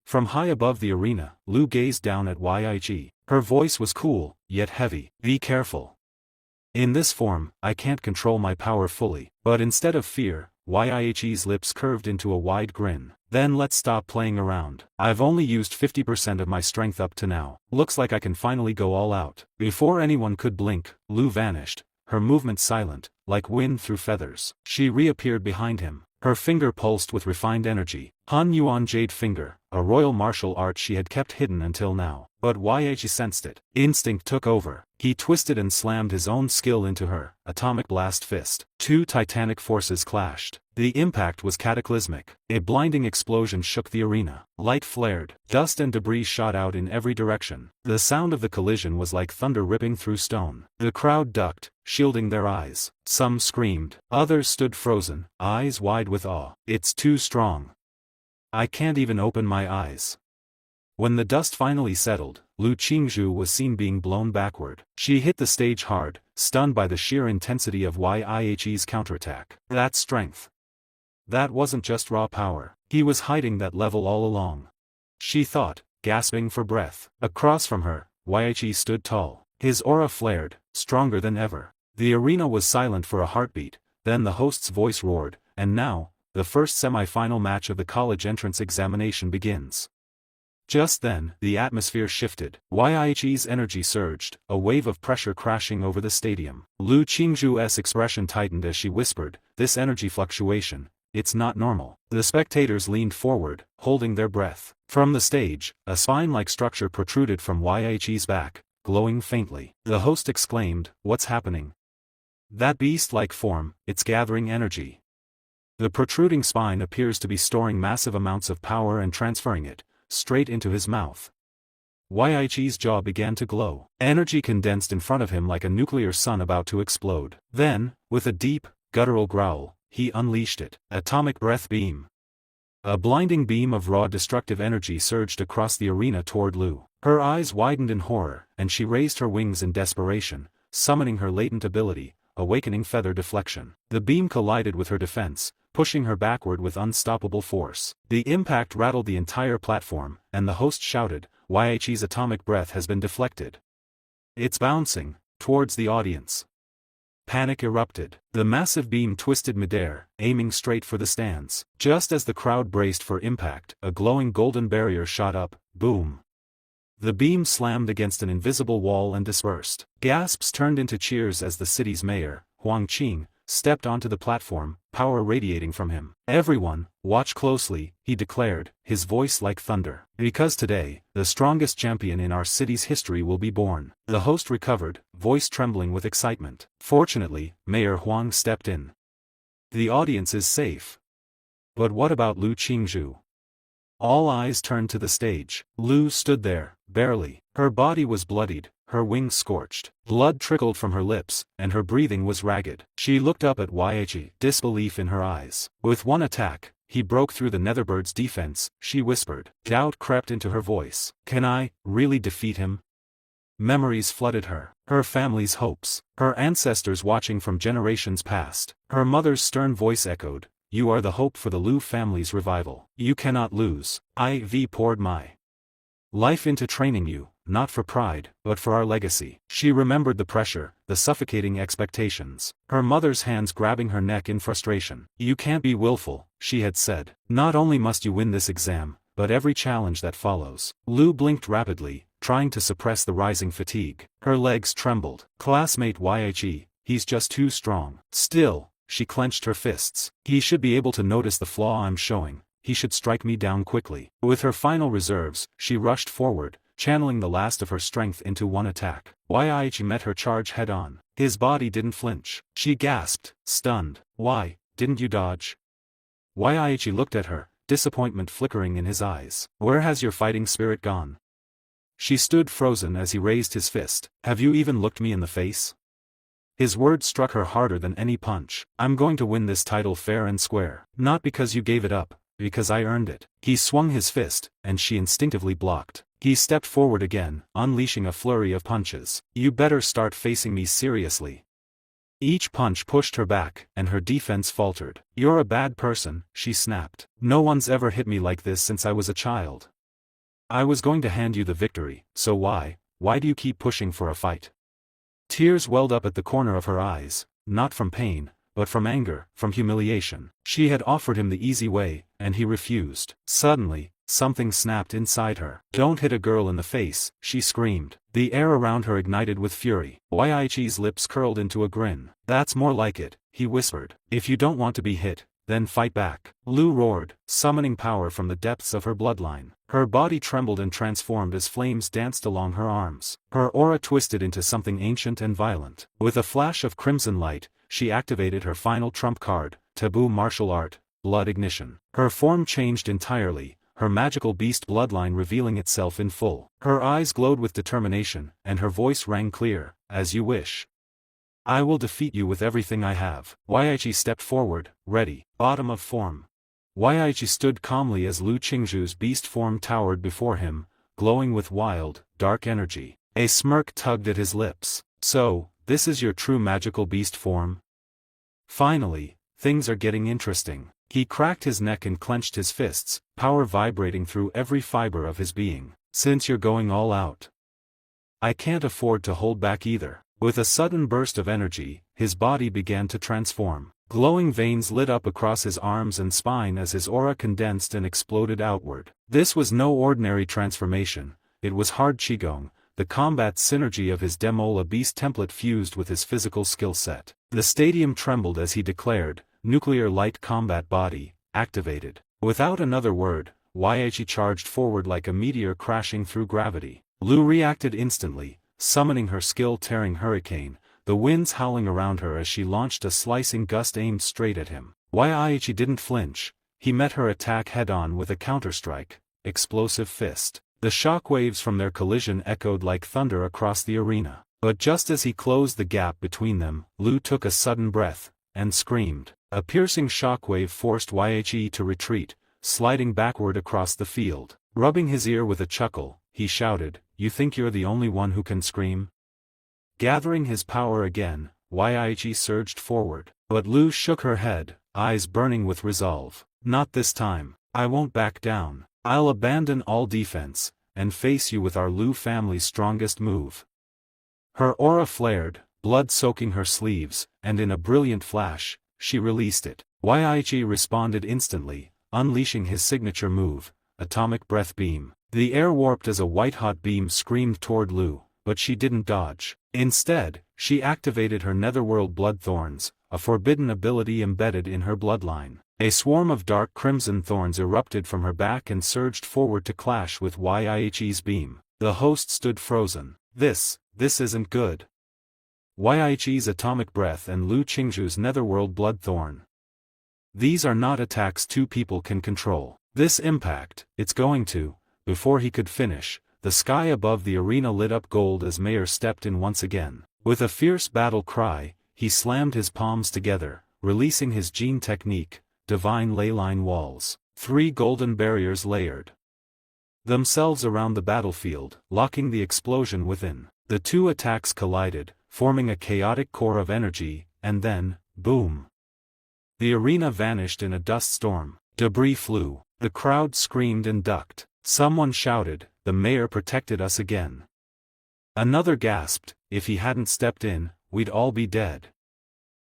From high above the arena, Lu gazed down at Yahe. Her voice was cool, yet heavy. Be careful. In this form, I can't control my power fully. But instead of fear, Yahe's lips curved into a wide grin. Then let's stop playing around. I've only used 50% of my strength up to now. Looks like I can finally go all out. Before anyone could blink, Lu vanished, her movement silent, like wind through feathers. She reappeared behind him. Her finger pulsed with refined energy. Hunyuan Jade Finger, a royal martial art she had kept hidden until now. But Yahe sensed it. Instinct took over. He twisted and slammed his own skill into her, Atomic Blast Fist. Two titanic forces clashed. The impact was cataclysmic. A blinding explosion shook the arena. Light flared. Dust and debris shot out in every direction. The sound of the collision was like thunder ripping through stone. The crowd ducked, shielding their eyes. Some screamed. Others stood frozen, eyes wide with awe. It's too strong. I can't even open my eyes. When the dust finally settled, Lu Qingzhu was seen being blown backward. She hit the stage hard, stunned by the sheer intensity of Yahe's counterattack. That's strength. That wasn't just raw power. He was hiding that level all along. She thought, gasping for breath. Across from her, Yahe stood tall. His aura flared, stronger than ever. The arena was silent for a heartbeat, Then the host's voice roared, and now, the first semi-final match of the college entrance examination begins. Just then, the atmosphere shifted. Yihe's energy surged, a wave of pressure crashing over the stadium. Lu Qingzhu's expression tightened as she whispered, "This energy fluctuation, it's not normal." The spectators leaned forward, holding their breath. From the stage, a spine-like structure protruded from Yihe's back, glowing faintly. The host exclaimed, "What's happening?" "That beast-like form, it's gathering energy." The protruding spine appears to be storing massive amounts of power and transferring it straight into his mouth. Yihe's jaw began to glow. Energy condensed in front of him like a nuclear sun about to explode. Then, with a deep, guttural growl, he unleashed it. Atomic breath beam. A blinding beam of raw destructive energy surged across the arena toward Lu. Her eyes widened in horror, and she raised her wings in desperation, summoning her latent ability, awakening feather deflection. The beam collided with her defense, pushing her backward with unstoppable force. The impact rattled the entire platform, and the host shouted, "Yihe's atomic breath has been deflected. It's bouncing towards the audience." Panic erupted. The massive beam twisted midair, aiming straight for the stands. Just as the crowd braced for impact, a glowing golden barrier shot up, boom. The beam slammed against an invisible wall and dispersed. Gasps turned into cheers as the city's mayor, Huang Qing, stepped onto the platform, power radiating from him. "Everyone, watch closely," he declared, his voice like thunder. "Because today, the strongest champion in our city's history will be born." The host recovered, voice trembling with excitement. Fortunately, Mayor Huang stepped in. "The audience is safe." "But what about Lu Qingzhu?" All eyes turned to the stage. Lu stood there, barely. Her body was bloodied, her wings scorched. Blood trickled from her lips, and her breathing was ragged. She looked up at Yihe, disbelief in her eyes. "With one attack, he broke through the Netherbird's defense," she whispered. Doubt crept into her voice. "Can I really defeat him?" Memories flooded her. Her family's hopes. Her ancestors watching from generations past. Her mother's stern voice echoed, "You are the hope for the Lu family's revival. You cannot lose. I've poured my life into training you, not for pride, but for our legacy." She remembered the pressure, the suffocating expectations. Her mother's hands grabbing her neck in frustration. "You can't be willful," she had said. "Not only must you win this exam, but every challenge that follows." Lu blinked rapidly, trying to suppress the rising fatigue. Her legs trembled. "Classmate Yihe, he's just too strong." Still, she clenched her fists. "He should be able to notice the flaw I'm showing. He should strike me down quickly." With her final reserves, she rushed forward, channeling the last of her strength into one attack. Yihe met her charge head-on. His body didn't flinch. She gasped, stunned. "Why, didn't you dodge?" Yihe looked at her, disappointment flickering in his eyes. "Where has your fighting spirit gone?" She stood frozen as he raised his fist. "Have you even looked me in the face?" His words struck her harder than any punch. "I'm going to win this title fair and square. Not because you gave it up, because I earned it." He swung his fist, and she instinctively blocked. He stepped forward again, unleashing a flurry of punches. "You better start facing me seriously." Each punch pushed her back, and her defense faltered. "You're a bad person," she snapped. "No one's ever hit me like this since I was a child. I was going to hand you the victory, so why do you keep pushing for a fight?" Tears welled up at the corner of her eyes, not from pain, but from anger, from humiliation. She had offered him the easy way, and he refused. Suddenly, something snapped inside her. "Don't hit a girl in the face," she screamed. The air around her ignited with fury. Yihe's lips curled into a grin. "That's more like it," he whispered. "If you don't want to be hit, then fight back." Lu roared, summoning power from the depths of her bloodline. Her body trembled and transformed as flames danced along her arms. Her aura twisted into something ancient and violent. With a flash of crimson light, she activated her final trump card, Taboo Martial Art, Blood Ignition. Her form changed entirely, her magical beast bloodline revealing itself in full. Her eyes glowed with determination, and her voice rang clear, "As you wish. I will defeat you with everything I have." Yihe stepped forward, ready. Bottom of form. Yihe stood calmly as Lu Qingzhu's beast form towered before him, glowing with wild, dark energy. A smirk tugged at his lips. "So, this is your true magical beast form?" "Finally, things are getting interesting." He cracked his neck and clenched his fists, power vibrating through every fiber of his being. "Since you're going all out, I can't afford to hold back either." With a sudden burst of energy, his body began to transform. Glowing veins lit up across his arms and spine as his aura condensed and exploded outward. This was no ordinary transformation, it was hard qigong, the combat synergy of his Demola beast template fused with his physical skill set. The stadium trembled as he declared, "Nuclear light combat body, activated." Without another word, Yahello charged forward like a meteor crashing through gravity. Lu reacted instantly, summoning her skill-tearing hurricane, the winds howling around her as she launched a slicing gust aimed straight at him. Yahello didn't flinch, he met her attack head-on with a counterstrike, explosive fist. The shockwaves from their collision echoed like thunder across the arena. But just as he closed the gap between them, Lu took a sudden breath, and screamed. A piercing shockwave forced Yahello to retreat, sliding backward across the field. Rubbing his ear with a chuckle, he shouted, "You think you're the only one who can scream?" Gathering his power again, Yahello surged forward. But Lu shook her head, eyes burning with resolve. "Not this time. I won't back down. I'll abandon all defense, and face you with our Lu family's strongest move." Her aura flared, blood soaking her sleeves, and in a brilliant flash, she released it. Yahello responded instantly, unleashing his signature move, Atomic Breath Beam. The air warped as a white-hot beam screamed toward Lu, but she didn't dodge. Instead, she activated her Netherworld Blood Thorns, a forbidden ability embedded in her bloodline. A swarm of dark crimson thorns erupted from her back and surged forward to clash with Yahello's beam. The host stood frozen. This isn't good. Yahello's Atomic Breath and Lu Qingzhu's Netherworld Blood Thorn. These are not attacks two people can control. This impact, it's going to. Before he could finish, the sky above the arena lit up gold as Mayor stepped in once again. With a fierce battle cry, he slammed his palms together, releasing his gene technique, Divine Leyline Walls. 3 golden barriers layered themselves around the battlefield, locking the explosion within. The two attacks collided, forming a chaotic core of energy, and then, boom! The arena vanished in a dust storm. Debris flew. The crowd screamed and ducked. Someone shouted, "The mayor protected us again." Another gasped, "If he hadn't stepped in, we'd all be dead."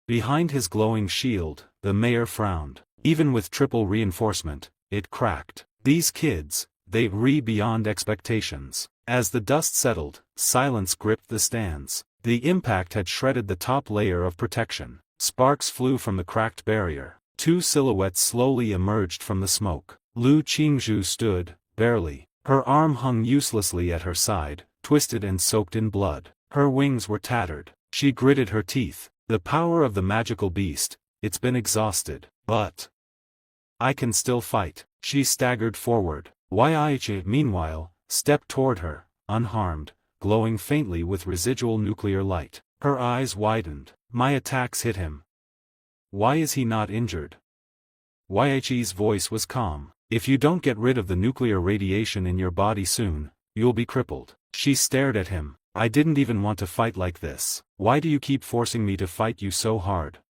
Behind his glowing shield, the mayor frowned. Even with triple reinforcement, it cracked. These kids, they beyond expectations. As the dust settled, silence gripped the stands. The impact had shredded the top layer of protection. Sparks flew from the cracked barrier. 2 silhouettes slowly emerged from the smoke. Lu Qingzhu stood, barely. Her arm hung uselessly at her side, twisted and soaked in blood. Her wings were tattered. She gritted her teeth. The power of the magical beast, it's been exhausted. But I can still fight. She staggered forward. Yahello, meanwhile, stepped toward her, unharmed, glowing faintly with residual nuclear light. Her eyes widened. "My attacks hit him. Why is he not injured?" Yahello's voice was calm. "If you don't get rid of the nuclear radiation in your body soon, you'll be crippled." She stared at him. "I didn't even want to fight like this. Why do you keep forcing me to fight you so hard?"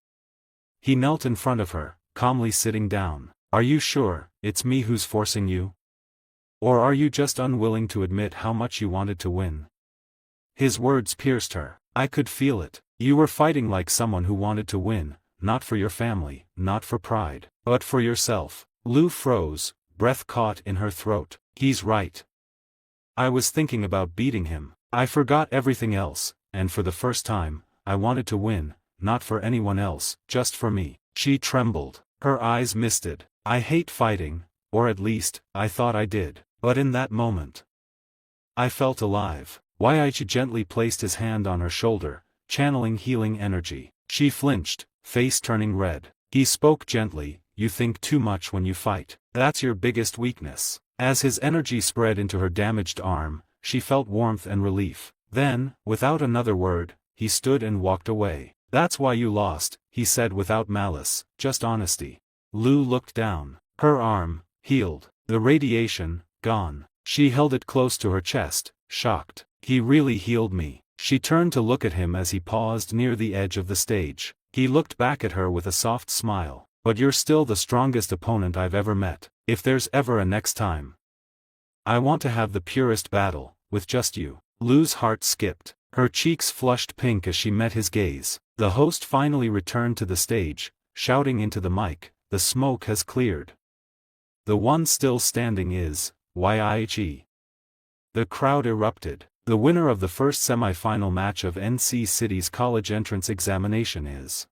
He knelt in front of her, calmly sitting down. "Are you sure it's me who's forcing you? Or are you just unwilling to admit how much you wanted to win?" His words pierced her. "I could feel it. You were fighting like someone who wanted to win, not for your family, not for pride, but for yourself." Lu froze, breath caught in her throat. "He's right. I was thinking about beating him. I forgot everything else, and for the first time, I wanted to win, not for anyone else, just for me." She trembled. Her eyes misted. "I hate fighting, or at least, I thought I did. But in that moment, I felt alive." Yahello gently placed his hand on her shoulder, channeling healing energy. She flinched, face turning red. He spoke gently, "You think too much when you fight. That's your biggest weakness." As his energy spread into her damaged arm, she felt warmth and relief. Then, without another word, he stood and walked away. "That's why you lost," he said without malice, just honesty. Lu looked down. Her arm, healed. The radiation, gone. She held it close to her chest, shocked. "He really healed me." She turned to look at him as he paused near the edge of the stage. He looked back at her with a soft smile. "But you're still the strongest opponent I've ever met. If there's ever a next time, I want to have the purest battle, with just you." Lu's heart skipped. Her cheeks flushed pink as she met his gaze. The host finally returned to the stage, shouting into the mic, "The smoke has cleared. The one still standing is, Yahe." The crowd erupted. The winner of the first semi-final match of NC City's college entrance examination is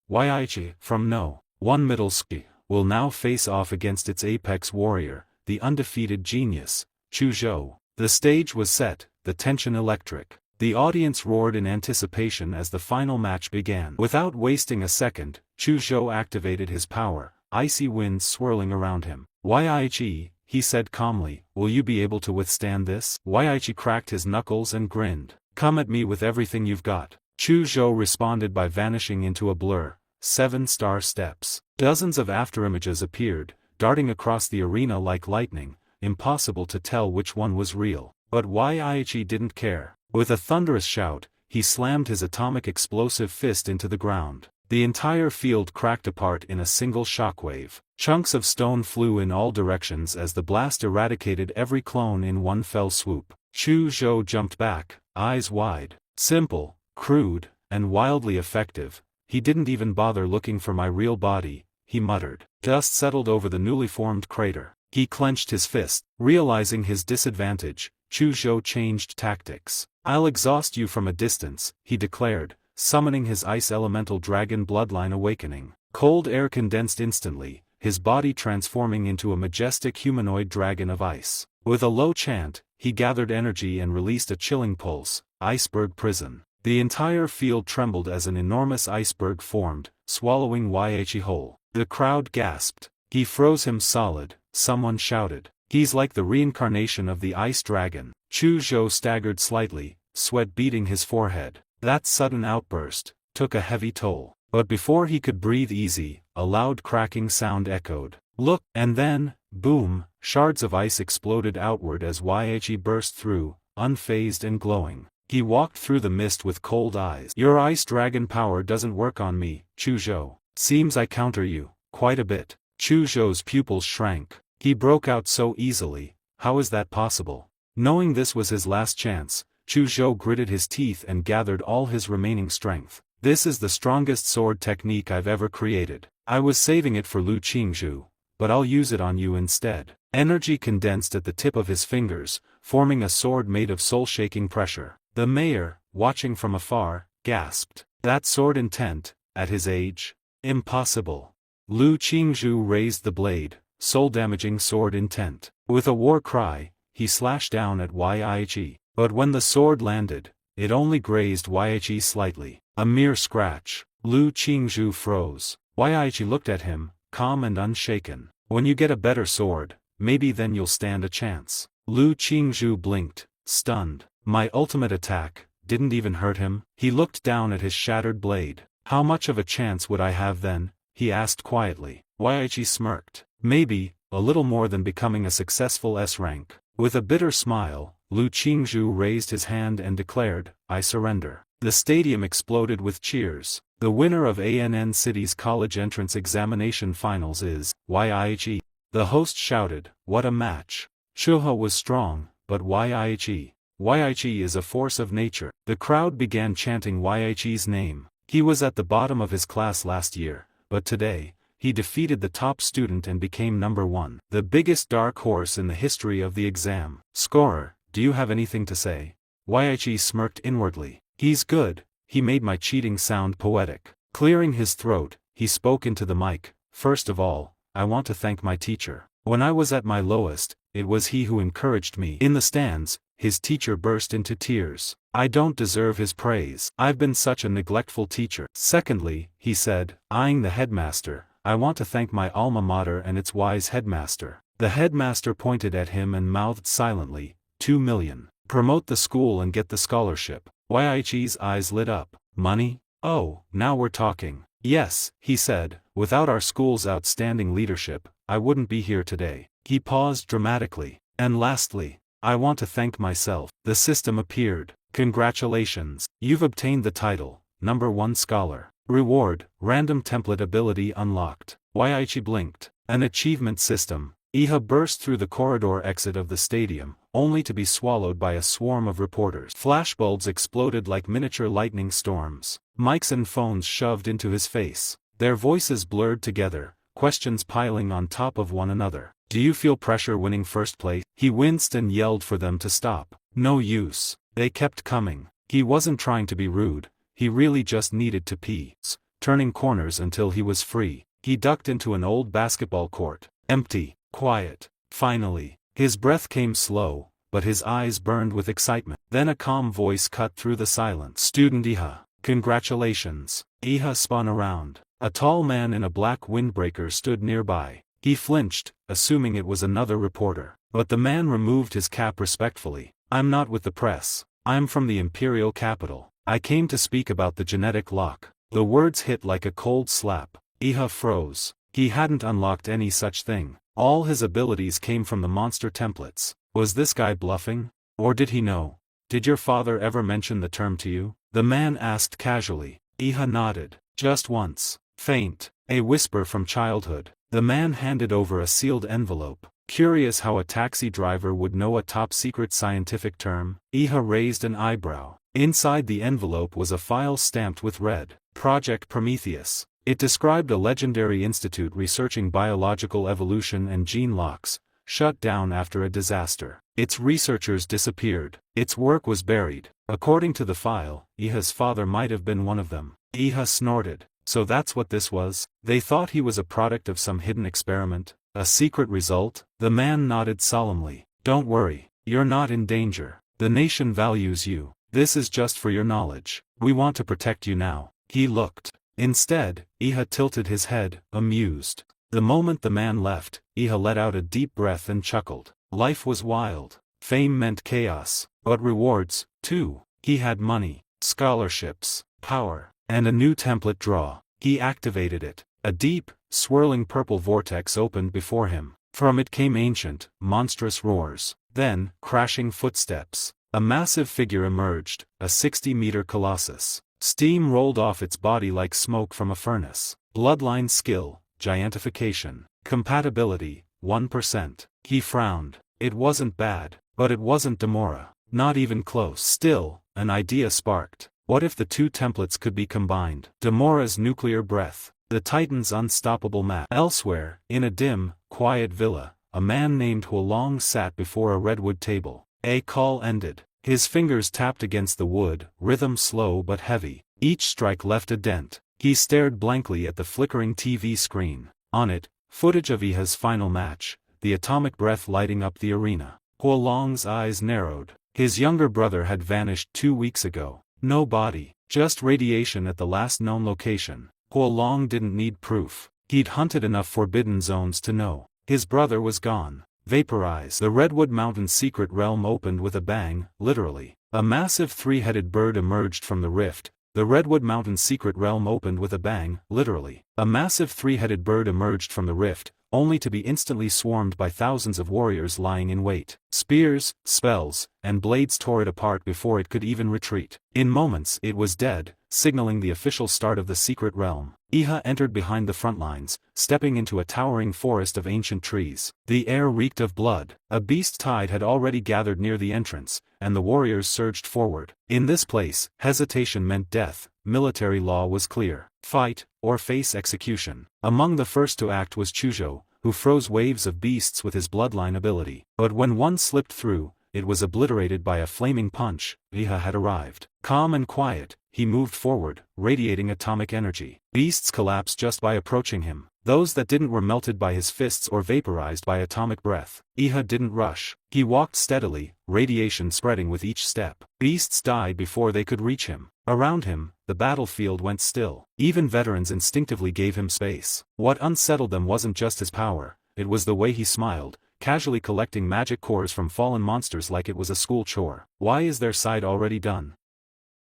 Yahe from No. 1 Middle School, will now face off against its apex warrior, the undefeated genius, Chu Zhou. The stage was set, the tension electric. The audience roared in anticipation as the final match began. Without wasting a second, Chu Zhou activated his power, icy winds swirling around him. "Yahe," he said calmly, "will you be able to withstand this?" Yahe cracked his knuckles and grinned. "Come at me with everything you've got." Chu Zhou responded by vanishing into a blur. 7-star steps. Dozens of afterimages appeared, darting across the arena like lightning, impossible to tell which one was real. But Yahe didn't care. With a thunderous shout, he slammed his atomic explosive fist into the ground. The entire field cracked apart in a single shockwave. Chunks of stone flew in all directions as the blast eradicated every clone in one fell swoop. Chu Zhou jumped back, eyes wide. Simple, crude, and wildly effective. "He didn't even bother looking for my real body," he muttered. Dust settled over the newly formed crater. He clenched his fist. Realizing his disadvantage, Chu Zhou changed tactics. "I'll exhaust you from a distance," he declared, summoning his ice elemental dragon bloodline awakening. Cold air condensed instantly, his body transforming into a majestic humanoid dragon of ice. With a low chant, he gathered energy and released a chilling pulse, iceberg prison. The entire field trembled as an enormous iceberg formed, swallowing Yahe whole. The crowd gasped. "He froze him solid," someone shouted. "He's like the reincarnation of the ice dragon." Chu Zhou staggered slightly, sweat beading his forehead. That sudden outburst took a heavy toll. But before he could breathe easy, a loud cracking sound echoed. "Look!" And then, boom, shards of ice exploded outward as Yahe burst through, unfazed and glowing. He walked through the mist with cold eyes. "Your ice dragon power doesn't work on me, Chu Zhou. Seems I counter you, quite a bit." Chu Zhou's pupils shrank. He broke out so easily, how is that possible? Knowing this was his last chance, Chu Zhou gritted his teeth and gathered all his remaining strength. "This is the strongest sword technique I've ever created. I was saving it for Lu Qingzhu, but I'll use it on you instead." Energy condensed at the tip of his fingers, forming a sword made of soul-shaking pressure. The mayor, watching from afar, gasped. That sword intent, at his age? Impossible. Lu Qingzhu raised the blade, soul-damaging sword intent. With a war cry, he slashed down at Yahe. But when the sword landed, it only grazed Yahe slightly. A mere scratch. Lu Qingzhu froze. Yahe looked at him, calm and unshaken. "When you get a better sword, maybe then you'll stand a chance." Lu Qingzhu blinked, stunned. "My ultimate attack didn't even hurt him?" He looked down at his shattered blade. "How much of a chance would I have then?" he asked quietly. Yahe smirked. "Maybe, a little more than becoming a successful S-rank." With a bitter smile, Lu Qingzhu raised his hand and declared, "I surrender." The stadium exploded with cheers. The winner of ANN City's college entrance examination finals is Yahe. The host shouted, "What a match!" Chuha was strong, but Yahe. Yahe is a force of nature. The crowd began chanting Yahe's name. He was at the bottom of his class last year, but today, he defeated the top student and became number 1. The biggest dark horse in the history of the exam. "Scorer, do you have anything to say?" Yahe smirked inwardly. "He's good, he made my cheating sound poetic." Clearing his throat, he spoke into the mic. "First of all, I want to thank my teacher. When I was at my lowest, it was he who encouraged me." In the stands, his teacher burst into tears. "I don't deserve his praise. I've been such a neglectful teacher." Secondly, he said, eyeing the headmaster, "I want to thank my alma mater and its wise headmaster." The headmaster pointed at him and mouthed silently, 2 million. "Promote the school and get the scholarship." Yahe's eyes lit up. "Money? Oh, now we're talking." "Yes," he said, "without our school's outstanding leadership, I wouldn't be here today." He paused dramatically. "And lastly, I want to thank myself." The system appeared. "Congratulations. You've obtained the title, number 1 scholar. Reward, random template ability unlocked." Yahe blinked. An achievement system. Iha burst through the corridor exit of the stadium, only to be swallowed by a swarm of reporters. Flashbulbs exploded like miniature lightning storms. Mics and phones shoved into his face. Their voices blurred together, questions piling on top of one another. Do you feel pressure winning first place? He winced and yelled for them to stop. No use. They kept coming. He wasn't trying to be rude, he really just needed to pee. Turning corners until he was free. He ducked into an old basketball court. Empty. Quiet. Finally. His breath came slow, but his eyes burned with excitement. Then a calm voice cut through the silence. Student Iha. Congratulations. Iha spun around. A tall man in a black windbreaker stood nearby. He flinched, assuming it was another reporter. But the man removed his cap respectfully. I'm not with the press. I'm from the imperial capital. I came to speak about the genetic lock. The words hit like a cold slap. Iha froze. He hadn't unlocked any such thing. All his abilities came from the monster templates. Was this guy bluffing? Or did he know? Did your father ever mention the term to you? The man asked casually. Iha nodded. Just once. Faint. A whisper from childhood. The man handed over a sealed envelope. Curious how a taxi driver would know a top-secret scientific term, Iha raised an eyebrow. Inside the envelope was a file stamped with red. Project Prometheus. It described a legendary institute researching biological evolution and gene locks, shut down after a disaster. Its researchers disappeared. Its work was buried. According to the file, Iha's father might have been one of them. Iha snorted. So that's what this was? They thought he was a product of some hidden experiment? A secret result? The man nodded solemnly. Don't worry, you're not in danger. The nation values you. This is just for your knowledge. We want to protect you now. He looked. Instead, Iha tilted his head, amused. The moment the man left, Iha let out a deep breath and chuckled. Life was wild. Fame meant chaos, but rewards, too. He had money, scholarships, power, and a new template draw. He activated it. A deep, swirling purple vortex opened before him. From it came ancient, monstrous roars. Then, crashing footsteps. A massive figure emerged, a 60-meter colossus. Steam rolled off its body like smoke from a furnace. Bloodline skill, giantification. Compatibility, 1%. He frowned. It wasn't bad, but it wasn't Demora. Not even close. Still, an idea sparked. What if the two templates could be combined? Demora's nuclear breath. The Titan's unstoppable map. Elsewhere, in a dim, quiet villa, a man named Huolong sat before a redwood table. A call ended. His fingers tapped against the wood, rhythm slow but heavy. Each strike left a dent. He stared blankly at the flickering TV screen. On it, footage of Iha's final match, the atomic breath lighting up the arena. Huolong's eyes narrowed. His younger brother had vanished 2 weeks ago. No body, just radiation at the last known location. Huolong didn't need proof. He'd hunted enough forbidden zones to know. His brother was gone. Vaporized. The Redwood Mountain's secret realm opened with a bang, literally. A massive three-headed bird emerged from the rift. The Redwood Mountain's secret realm opened with a bang, literally. A massive three-headed bird emerged from the rift, only to be instantly swarmed by thousands of warriors lying in wait. Spears, spells, and blades tore it apart before it could even retreat. In moments it was dead, signaling the official start of the secret realm. Iha entered behind the front lines, stepping into a towering forest of ancient trees. The air reeked of blood. A beast tide had already gathered near the entrance, and the warriors surged forward. In this place, hesitation meant death. Military law was clear. Fight, or face execution. Among the first to act was Chuzhou, who froze waves of beasts with his bloodline ability. But when one slipped through, it was obliterated by a flaming punch. Iha had arrived. Calm and quiet, he moved forward, radiating atomic energy. Beasts collapsed just by approaching him. Those that didn't were melted by his fists or vaporized by atomic breath. Iha didn't rush. He walked steadily, radiation spreading with each step. Beasts died before they could reach him. Around him, the battlefield went still. Even veterans instinctively gave him space. What unsettled them wasn't just his power, it was the way he smiled, casually collecting magic cores from fallen monsters like it was a school chore. Why is their side already done?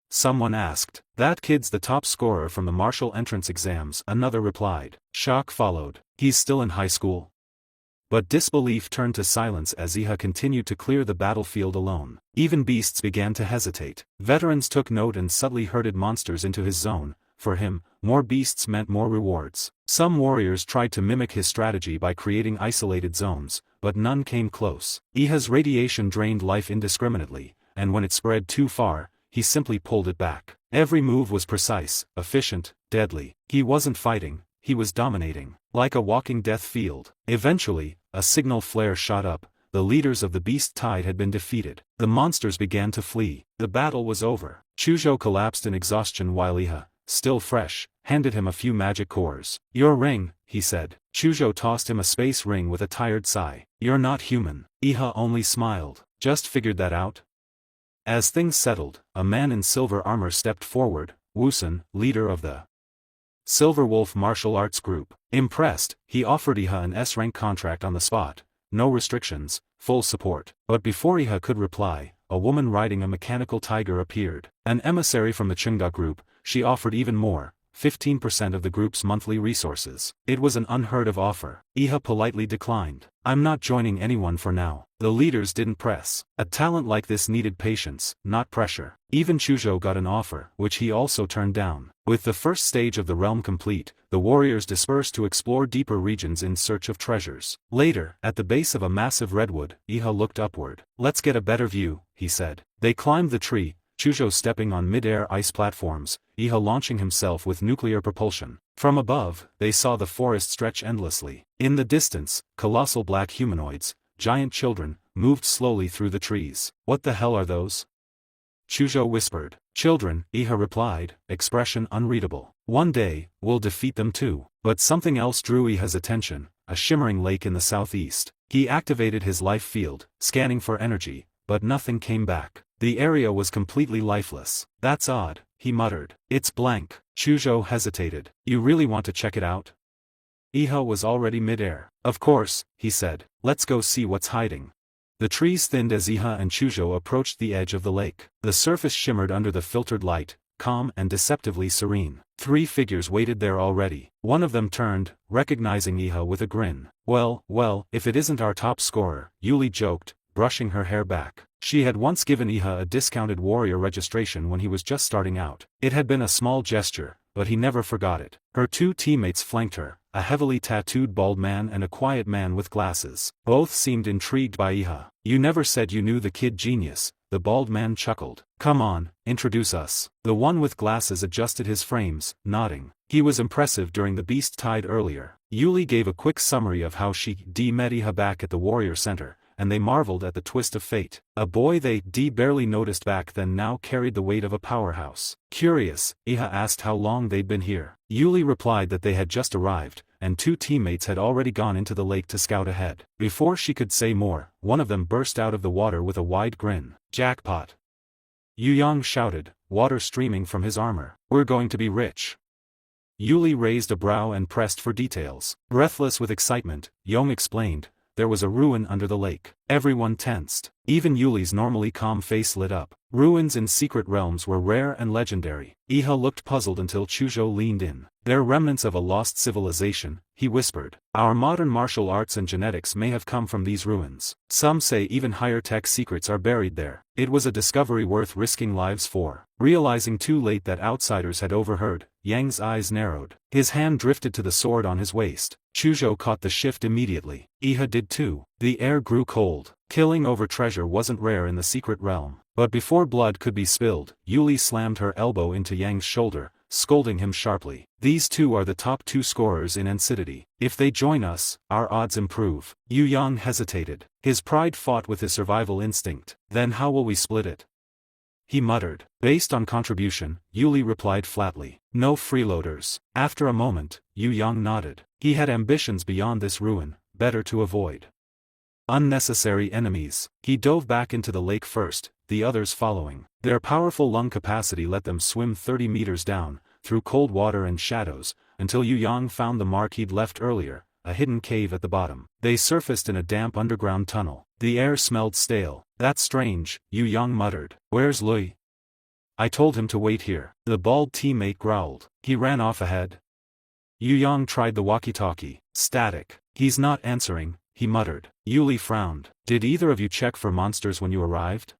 Someone asked. That kid's the top scorer from the martial entrance exams, another replied. Shock followed. He's still in high school? But disbelief turned to silence as Iha continued to clear the battlefield alone. Even beasts began to hesitate. Veterans took note and subtly herded monsters into his zone. For him, more beasts meant more rewards. Some warriors tried to mimic his strategy by creating isolated zones, but none came close. Iha's radiation drained life indiscriminately, and when it spread too far, he simply pulled it back. Every move was precise, efficient, deadly. He wasn't fighting, he was dominating. Like a walking death field. Eventually, a signal flare shot up. The leaders of the beast tide had been defeated. The monsters began to flee. The battle was over. Chujo collapsed in exhaustion while Iha, still fresh, handed him a few magic cores. "Your ring," he said. Chujo tossed him a space ring with a tired sigh. "You're not human." Iha only smiled. "Just figured that out?" As things settled, a man in silver armor stepped forward, Woosun, leader of the Silver Wolf martial arts group. Impressed, he offered Iha an S-rank contract on the spot. No restrictions, full support. But before Iha could reply, a woman riding a mechanical tiger appeared. An emissary from the Chunga group, she offered even more, 15% of the group's monthly resources. It was an unheard of offer. Iha politely declined. "I'm not joining anyone for now." The leaders didn't press. A talent like this needed patience, not pressure. Even Chujo got an offer, which he also turned down. With the first stage of the realm complete, the warriors dispersed to explore deeper regions in search of treasures. Later, at the base of a massive redwood, Iha looked upward. "Let's get a better view," he said. They climbed the tree, Chujo stepping on mid-air ice platforms, Iha launching himself with nuclear propulsion. From above, they saw the forest stretch endlessly. In the distance, colossal black humanoids, giant children, moved slowly through the trees. "What the hell are those?" Chujo whispered. "Children," Iha replied, expression unreadable. "One day, we'll defeat them too." But something else drew Iha's attention, a shimmering lake in the southeast. He activated his life field, scanning for energy, but nothing came back. The area was completely lifeless. "That's odd," he muttered. "It's blank." Chujo hesitated. "You really want to check it out?" Iha was already mid-air. "Of course," he said. "Let's go see what's hiding." The trees thinned as Iha and Chujo approached the edge of the lake. The surface shimmered under the filtered light, calm and deceptively serene. 3 figures waited there already. One of them turned, recognizing Iha with a grin. Well, if it isn't our top scorer," Yuli joked, brushing her hair back. She had once given Iha a discounted warrior registration when he was just starting out. It had been a small gesture, but he never forgot it. Her 2 teammates flanked her, a heavily tattooed bald man and a quiet man with glasses. Both seemed intrigued by Iha. "You never said you knew the kid genius," the bald man chuckled. "Come on, introduce us." The one with glasses adjusted his frames, nodding. He was impressive during the beast tide earlier. Yuli gave a quick summary of how she met Iha back at the warrior center, and they marveled at the twist of fate. A boy they barely noticed back then now carried the weight of a powerhouse. Curious, Iha asked how long they'd been here. Yuli replied that they had just arrived, and 2 teammates had already gone into the lake to scout ahead. Before she could say more, one of them burst out of the water with a wide grin. "Jackpot!" Yu Yang shouted, water streaming from his armor. "We're going to be rich." Yuli raised a brow and pressed for details. Breathless with excitement, Yong explained, there was a ruin under the lake. Everyone tensed. Even Yuli's normally calm face lit up. Ruins in secret realms were rare and legendary. Iha looked puzzled until Chujo leaned in. "They're remnants of a lost civilization," he whispered. "Our modern martial arts and genetics may have come from these ruins. Some say even higher tech secrets are buried there." It was a discovery worth risking lives for. Realizing too late that outsiders had overheard, Yang's eyes narrowed. His hand drifted to the sword on his waist. Chujo caught the shift immediately. Iha did too. The air grew cold. Killing over treasure wasn't rare in the secret realm. But before blood could be spilled, Yuli slammed her elbow into Yang's shoulder, scolding him sharply. "These 2 are the top 2 scorers in Encidity. If they join us, our odds improve." Yu Yang hesitated. His pride fought with his survival instinct. "Then how will we split it?" he muttered. "Based on contribution," Yuli replied flatly. "No freeloaders." After a moment, Yu Yang nodded. He had ambitions beyond this ruin, better to avoid unnecessary enemies. He dove back into the lake first, the others following. Their powerful lung capacity let them swim 30 meters down, through cold water and shadows, until Yu Yang found the mark he'd left earlier, a hidden cave at the bottom. They surfaced in a damp underground tunnel. The air smelled stale. "That's strange," Yu Yang muttered. "Where's Lui?" "I told him to wait here." The bald teammate growled. "He ran off ahead." Yu Yang tried the walkie-talkie. Static. "He's not answering," he muttered. Yuli frowned. "Did either of you check for monsters when you arrived?"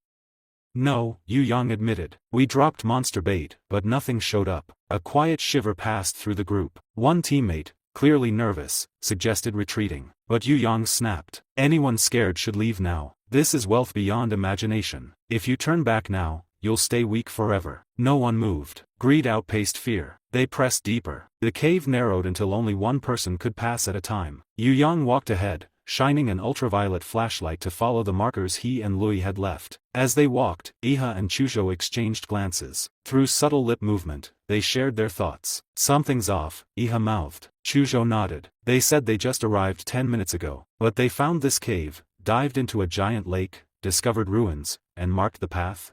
"No," Yu Yang admitted. "We dropped monster bait, but nothing showed up." A quiet shiver passed through the group. One teammate, clearly nervous, suggested retreating. But Yu Yang snapped. "Anyone scared should leave now. This is wealth beyond imagination. If you turn back now, you'll stay weak forever. No one moved. Greed outpaced fear. They pressed deeper. The cave narrowed until only one person could pass at a time. Yu Yang walked ahead, shining an ultraviolet flashlight to follow the markers he and Lui had left. As they walked, Iha and Chuzhou exchanged glances. Through subtle lip movement, they shared their thoughts. Something's off, Iha mouthed. Chuzhou nodded. They said they just arrived 10 minutes ago. But they found this cave, dived into a giant lake, discovered ruins, and marked the path.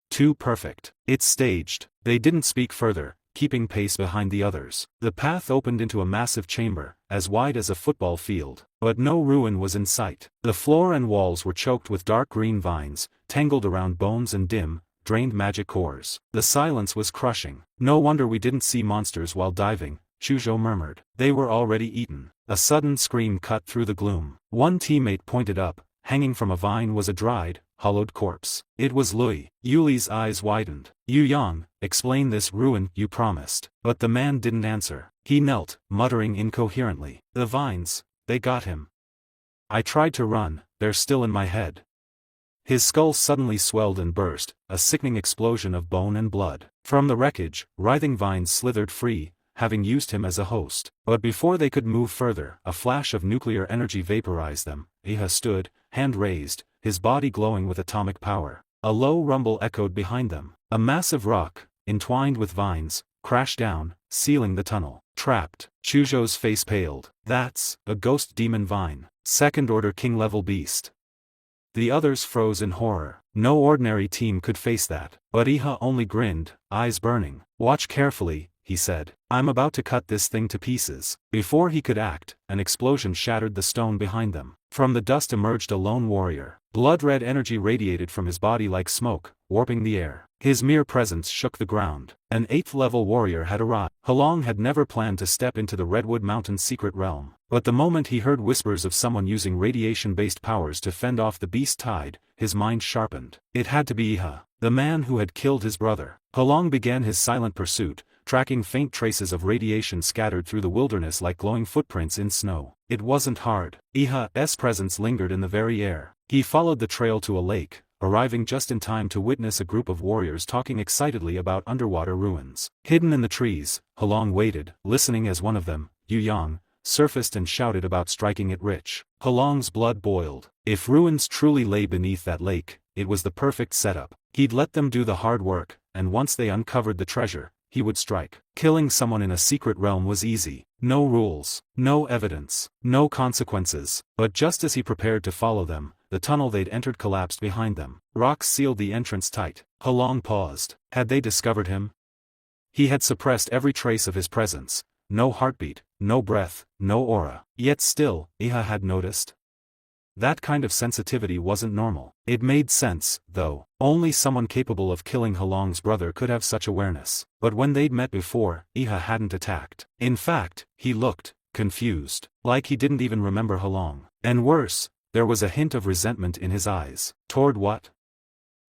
Too perfect. It's staged. They didn't speak further, keeping pace behind the others. The path opened into a massive chamber, as wide as a football field. But no ruin was in sight. The floor and walls were choked with dark green vines, tangled around bones and dim, drained magic cores. The silence was crushing. No wonder we didn't see monsters while diving, Chuzhou murmured. They were already eaten. A sudden scream cut through the gloom. One teammate pointed up. Hanging from a vine was a dried, hollowed corpse. It was Lui. Yuli's eyes widened. Yu Yang, explain this ruin you promised. But the man didn't answer. He knelt, muttering incoherently. The vines, they got him. I tried to run, they're still in my head. His skull suddenly swelled and burst, a sickening explosion of bone and blood. From the wreckage, writhing vines slithered free, having used him as a host. But before they could move further, a flash of nuclear energy vaporized them. Iha stood, hand raised, his body glowing with atomic power. A low rumble echoed behind them. A massive rock, entwined with vines, crashed down, sealing the tunnel. Trapped. Chuzhou's face paled. That's a ghost demon vine. Second-order king-level beast. The others froze in horror. No ordinary team could face that. But Iha only grinned, eyes burning. Watch carefully, he said. I'm about to cut this thing to pieces. Before he could act, an explosion shattered the stone behind them. From the dust emerged a lone warrior. Blood-red energy radiated from his body like smoke, warping the air. His mere presence shook the ground. An 8th-level warrior had arrived. Halong had never planned to step into the Redwood Mountain's secret realm. But the moment he heard whispers of someone using radiation-based powers to fend off the beast tide, his mind sharpened. It had to be Iha, the man who had killed his brother. Halong began his silent pursuit, tracking faint traces of radiation scattered through the wilderness like glowing footprints in snow. It wasn't hard. Iha's presence lingered in the very air. He followed the trail to a lake, arriving just in time to witness a group of warriors talking excitedly about underwater ruins. Hidden in the trees, Halong waited, listening as one of them, Yu Yang, surfaced and shouted about striking it rich. Halong's blood boiled. If ruins truly lay beneath that lake, it was the perfect setup. He'd let them do the hard work, and once they uncovered the treasure, he would strike. Killing someone in a secret realm was easy. No rules, no evidence, no consequences. But just as he prepared to follow them, the tunnel they'd entered collapsed behind them. Rocks sealed the entrance tight. Halong paused. Had they discovered him? He had suppressed every trace of his presence. No heartbeat, no breath, no aura. Yet still, Iha had noticed. That kind of sensitivity wasn't normal. It made sense, though. Only someone capable of killing Halong's brother could have such awareness. But when they'd met before, Iha hadn't attacked. In fact, he looked confused. Like he didn't even remember Halong. And worse, there was a hint of resentment in his eyes. Toward what?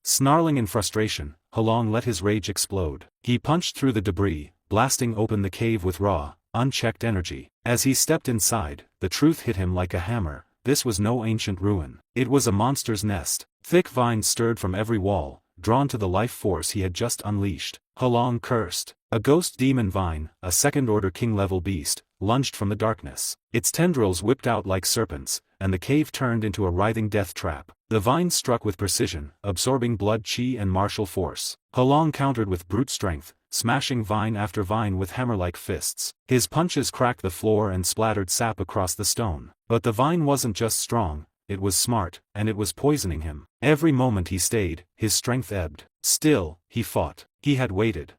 Snarling in frustration, Halong let his rage explode. He punched through the debris, blasting open the cave with raw, unchecked energy. As he stepped inside, the truth hit him like a hammer. This was no ancient ruin. It was a monster's nest. Thick vines stirred from every wall, drawn to the life force he had just unleashed. Halong cursed. A ghost demon vine, a second-order king-level beast, lunged from the darkness. Its tendrils whipped out like serpents, and the cave turned into a writhing death trap. The vines struck with precision, absorbing blood chi and martial force. Halong countered with brute strength, smashing vine after vine with hammer-like fists. His punches cracked the floor and splattered sap across the stone. But the vine wasn't just strong, it was smart, and it was poisoning him. Every moment he stayed, his strength ebbed. Still, he fought. He had waited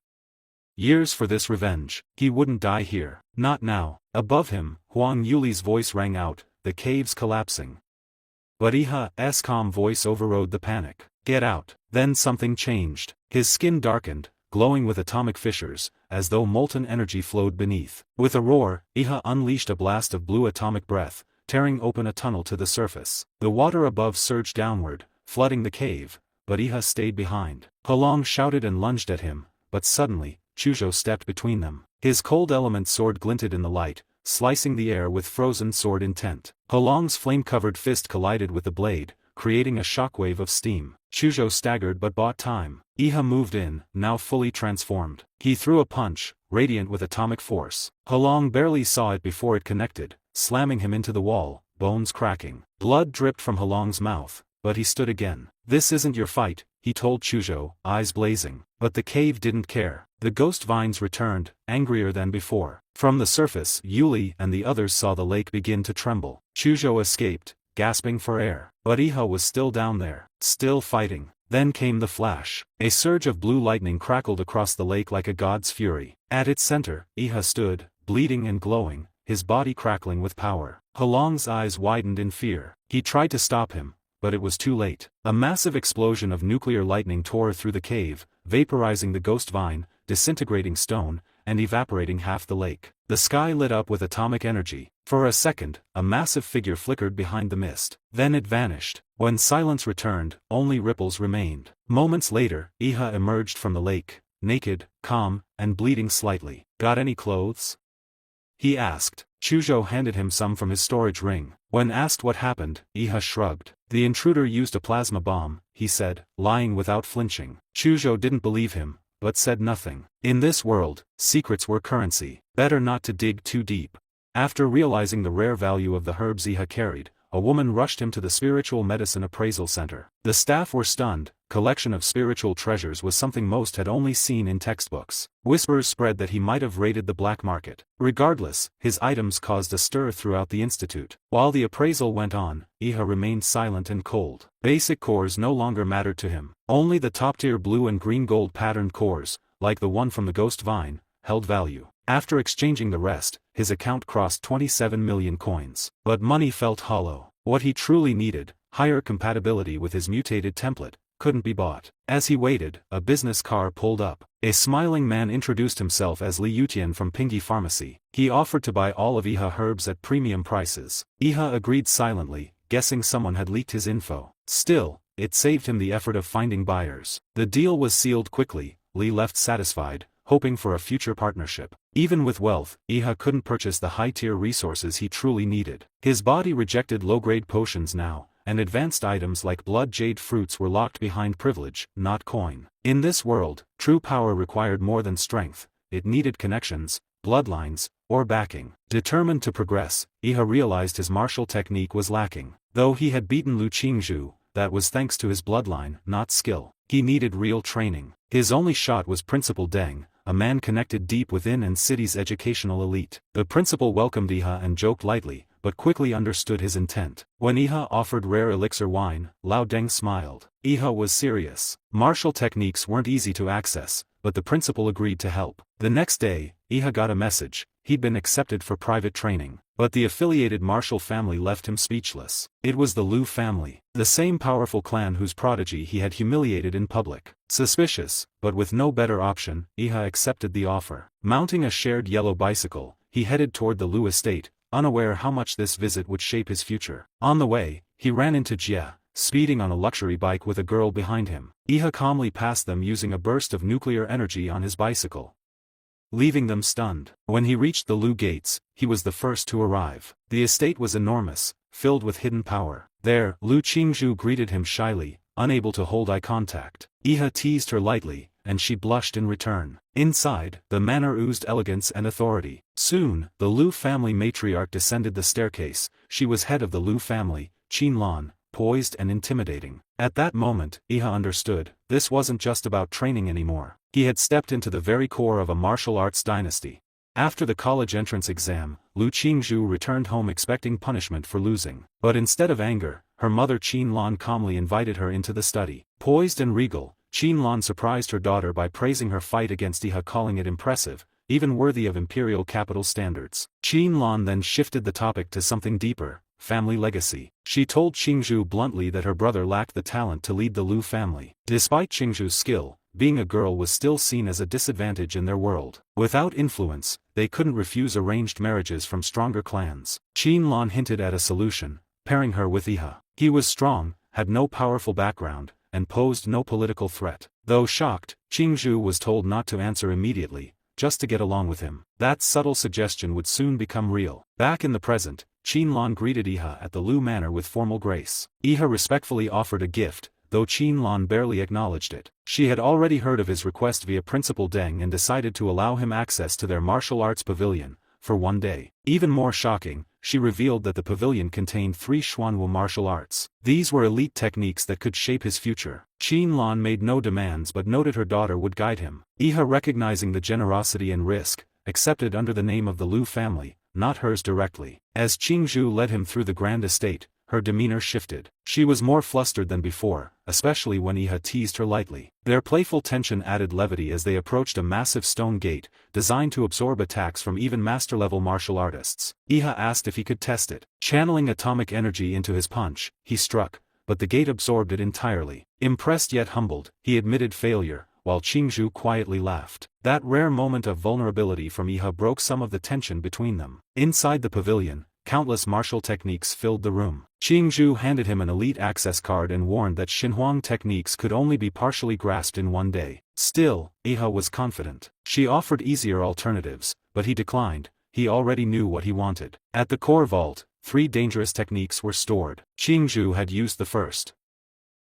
years for this revenge. He wouldn't die here. Not now. Above him, Huang Yuli's voice rang out, the cave's collapsing. But Iha's calm voice overrode the panic. Get out. Then something changed. His skin darkened, glowing with atomic fissures, as though molten energy flowed beneath. With a roar, Iha unleashed a blast of blue atomic breath, tearing open a tunnel to the surface. The water above surged downward, flooding the cave, but Iha stayed behind. Halong shouted and lunged at him, but suddenly, Chuzhou stepped between them. His cold element sword glinted in the light, slicing the air with frozen sword intent. Halong's flame-covered fist collided with the blade, creating a shockwave of steam. Chujo staggered but bought time. Iha moved in, now fully transformed. He threw a punch, radiant with atomic force. Halong barely saw it before it connected, slamming him into the wall, bones cracking. Blood dripped from Halong's mouth, but he stood again. "This isn't your fight," he told Chujo, eyes blazing. But the cave didn't care. The ghost vines returned, angrier than before. From the surface, Yuli and the others saw the lake begin to tremble. Chujo escaped, gasping for air. But Iha was still down there, still fighting. Then came the flash. A surge of blue lightning crackled across the lake like a god's fury. At its center, Iha stood, bleeding and glowing, his body crackling with power. Halong's eyes widened in fear. He tried to stop him, but it was too late. A massive explosion of nuclear lightning tore through the cave, vaporizing the ghost vine, disintegrating stone, and evaporating half the lake. The sky lit up with atomic energy. For a second, a massive figure flickered behind the mist. Then it vanished. When silence returned, only ripples remained. Moments later, Iha emerged from the lake, naked, calm, and bleeding slightly. "Got any clothes?" he asked. Chujo handed him some from his storage ring. When asked what happened, Iha shrugged. "The intruder used a plasma bomb," he said, lying without flinching. Chujo didn't believe him, but said nothing. In this world, secrets were currency. Better not to dig too deep. After realizing the rare value of the herbs Iha carried, a woman rushed him to the Spiritual Medicine Appraisal Center. The staff were stunned. Collection of spiritual treasures was something most had only seen in textbooks. Whispers spread that he might have raided the black market. Regardless, his items caused a stir throughout the institute. While the appraisal went on, Iha remained silent and cold. Basic cores no longer mattered to him. Only the top-tier blue and green gold patterned cores, like the one from the ghost vine, held value. After exchanging the rest, his account crossed 27 million coins. But money felt hollow. What he truly needed, higher compatibility with his mutated template, couldn't be bought. As he waited, a business car pulled up. A smiling man introduced himself as Li Yutian from Pingyi Pharmacy. He offered to buy all of Iha herbs at premium prices. Iha agreed silently, guessing someone had leaked his info. Still, it saved him the effort of finding buyers. The deal was sealed quickly. Li left satisfied, hoping for a future partnership. Even with wealth, Iha couldn't purchase the high-tier resources he truly needed. His body rejected low-grade potions now, and advanced items like blood jade fruits were locked behind privilege, not coin. In this world, true power required more than strength. It needed connections, bloodlines, or backing. Determined to progress, Iha realized his martial technique was lacking. Though he had beaten Lu Qingzhu, that was thanks to his bloodline, not skill. He needed real training. His only shot was Principal Deng, a man connected deep within and city's educational elite. The principal welcomed Iha and joked lightly, but quickly understood his intent. When Iha offered rare elixir wine, Lao Deng smiled. Iha was serious. Martial techniques weren't easy to access, but the principal agreed to help. The next day, Iha got a message. He'd been accepted for private training. But the affiliated martial family left him speechless. It was the Lu family, the same powerful clan whose prodigy he had humiliated in public. Suspicious, but with no better option, Iha accepted the offer. Mounting a shared yellow bicycle, he headed toward the Lu estate, unaware how much this visit would shape his future. On the way, he ran into Jia, speeding on a luxury bike with a girl behind him. Iha calmly passed them using a burst of nuclear energy on his bicycle, leaving them stunned. When he reached the Lu gates, he was the first to arrive. The estate was enormous, filled with hidden power. There, Lu Qingzhu greeted him shyly, unable to hold eye contact. Iha teased her lightly, and she blushed in return. Inside, the manor oozed elegance and authority. Soon, the Lu family matriarch descended the staircase. She was head of the Lu family, Qin Lan, poised and intimidating. At that moment, Iha understood, this wasn't just about training anymore. He had stepped into the very core of a martial arts dynasty. After the college entrance exam, Lu Qingzhu returned home expecting punishment for losing. But instead of anger, her mother Qin Lan calmly invited her into the study. Poised and regal, Qin Lan surprised her daughter by praising her fight against Iha, calling it impressive, even worthy of imperial capital standards. Qin Lan then shifted the topic to something deeper, family legacy. She told Qingzhu bluntly that her brother lacked the talent to lead the Lu family. Despite Qingzhu's skill, being a girl was still seen as a disadvantage in their world. Without influence, they couldn't refuse arranged marriages from stronger clans. Qin Lan hinted at a solution, pairing her with Iha. He was strong, had no powerful background, and posed no political threat. Though shocked, Qingzhu was told not to answer immediately, just to get along with him. That subtle suggestion would soon become real. Back in the present, Qin Lan greeted Iha at the Lu manor with formal grace. Iha respectfully offered a gift, though Qin-lan barely acknowledged it. She had already heard of his request via Principal Deng and decided to allow him access to their martial arts pavilion, for one day. Even more shocking, she revealed that the pavilion contained 3 Xuanwu martial arts. These were elite techniques that could shape his future. Qin-lan made no demands but noted her daughter would guide him. Iha, recognizing the generosity and risk, accepted under the name of the Liu family, not hers directly. As Qingzhu led him through the grand estate, her demeanor shifted. She was more flustered than before, especially when Iha teased her lightly. Their playful tension added levity as they approached a massive stone gate, designed to absorb attacks from even master-level martial artists. Iha asked if he could test it. Channeling atomic energy into his punch, he struck, but the gate absorbed it entirely. Impressed yet humbled, he admitted failure, while Qingzhu quietly laughed. That rare moment of vulnerability from Iha broke some of the tension between them. Inside the pavilion, countless martial techniques filled the room. Qingzhu handed him an elite access card and warned that Xinhuang techniques could only be partially grasped in one day. Still, Iha was confident. She offered easier alternatives, but he declined. He already knew what he wanted. At the core vault, 3 dangerous techniques were stored. Qingzhu had used the first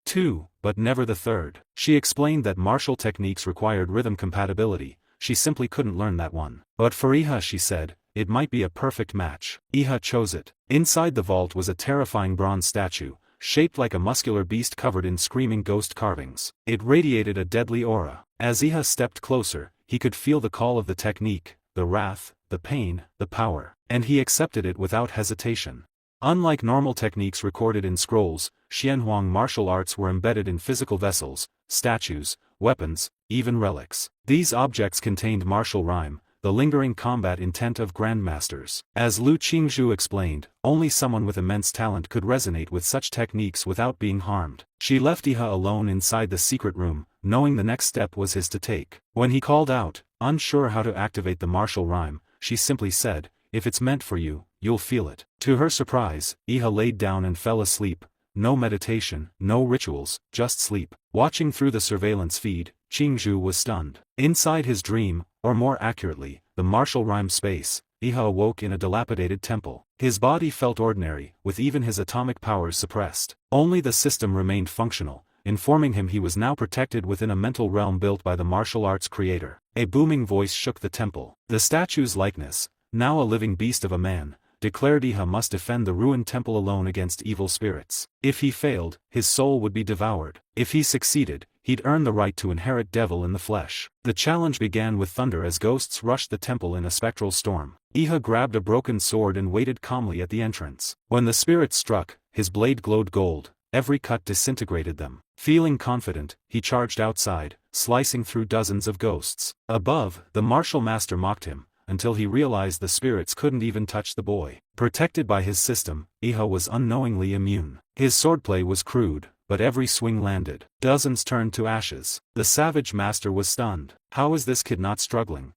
2, but never the third. She explained that martial techniques required rhythm compatibility. She simply couldn't learn that one. But for Iha, she said, it might be a perfect match. Iha chose it. Inside the vault was a terrifying bronze statue, shaped like a muscular beast covered in screaming ghost carvings. It radiated a deadly aura. As Iha stepped closer, he could feel the call of the technique, the wrath, the pain, the power, and he accepted it without hesitation. Unlike normal techniques recorded in scrolls, Xianhuang martial arts were embedded in physical vessels, statues, weapons, even relics. These objects contained martial rhyme, the lingering combat intent of grandmasters. As Lu Qingzhu explained, only someone with immense talent could resonate with such techniques without being harmed. She left Iha alone inside the secret room, knowing the next step was his to take. When he called out, unsure how to activate the martial rhyme, she simply said, "If it's meant for you, you'll feel it." To her surprise, Iha laid down and fell asleep. No meditation, no rituals, just sleep. Watching through the surveillance feed, Qingzhu was stunned. Inside his dream, or more accurately, the martial rhyme space, Iha awoke in a dilapidated temple. His body felt ordinary, with even his atomic powers suppressed. Only the system remained functional, informing him he was now protected within a mental realm built by the martial arts creator. A booming voice shook the temple. The statue's likeness, now a living beast of a man, declared Iha must defend the ruined temple alone against evil spirits. If he failed, his soul would be devoured. If he succeeded, he'd earn the right to inherit devil in the flesh. The challenge began with thunder as ghosts rushed the temple in a spectral storm. Iha grabbed a broken sword and waited calmly at the entrance. When the spirits struck, his blade glowed gold. Every cut disintegrated them. Feeling confident, he charged outside, slicing through dozens of ghosts. Above, the martial master mocked him, until he realized the spirits couldn't even touch the boy. Protected by his system, Iha was unknowingly immune. His swordplay was crude, but every swing landed. Dozens turned to ashes. The savage master was stunned. How is this kid not struggling?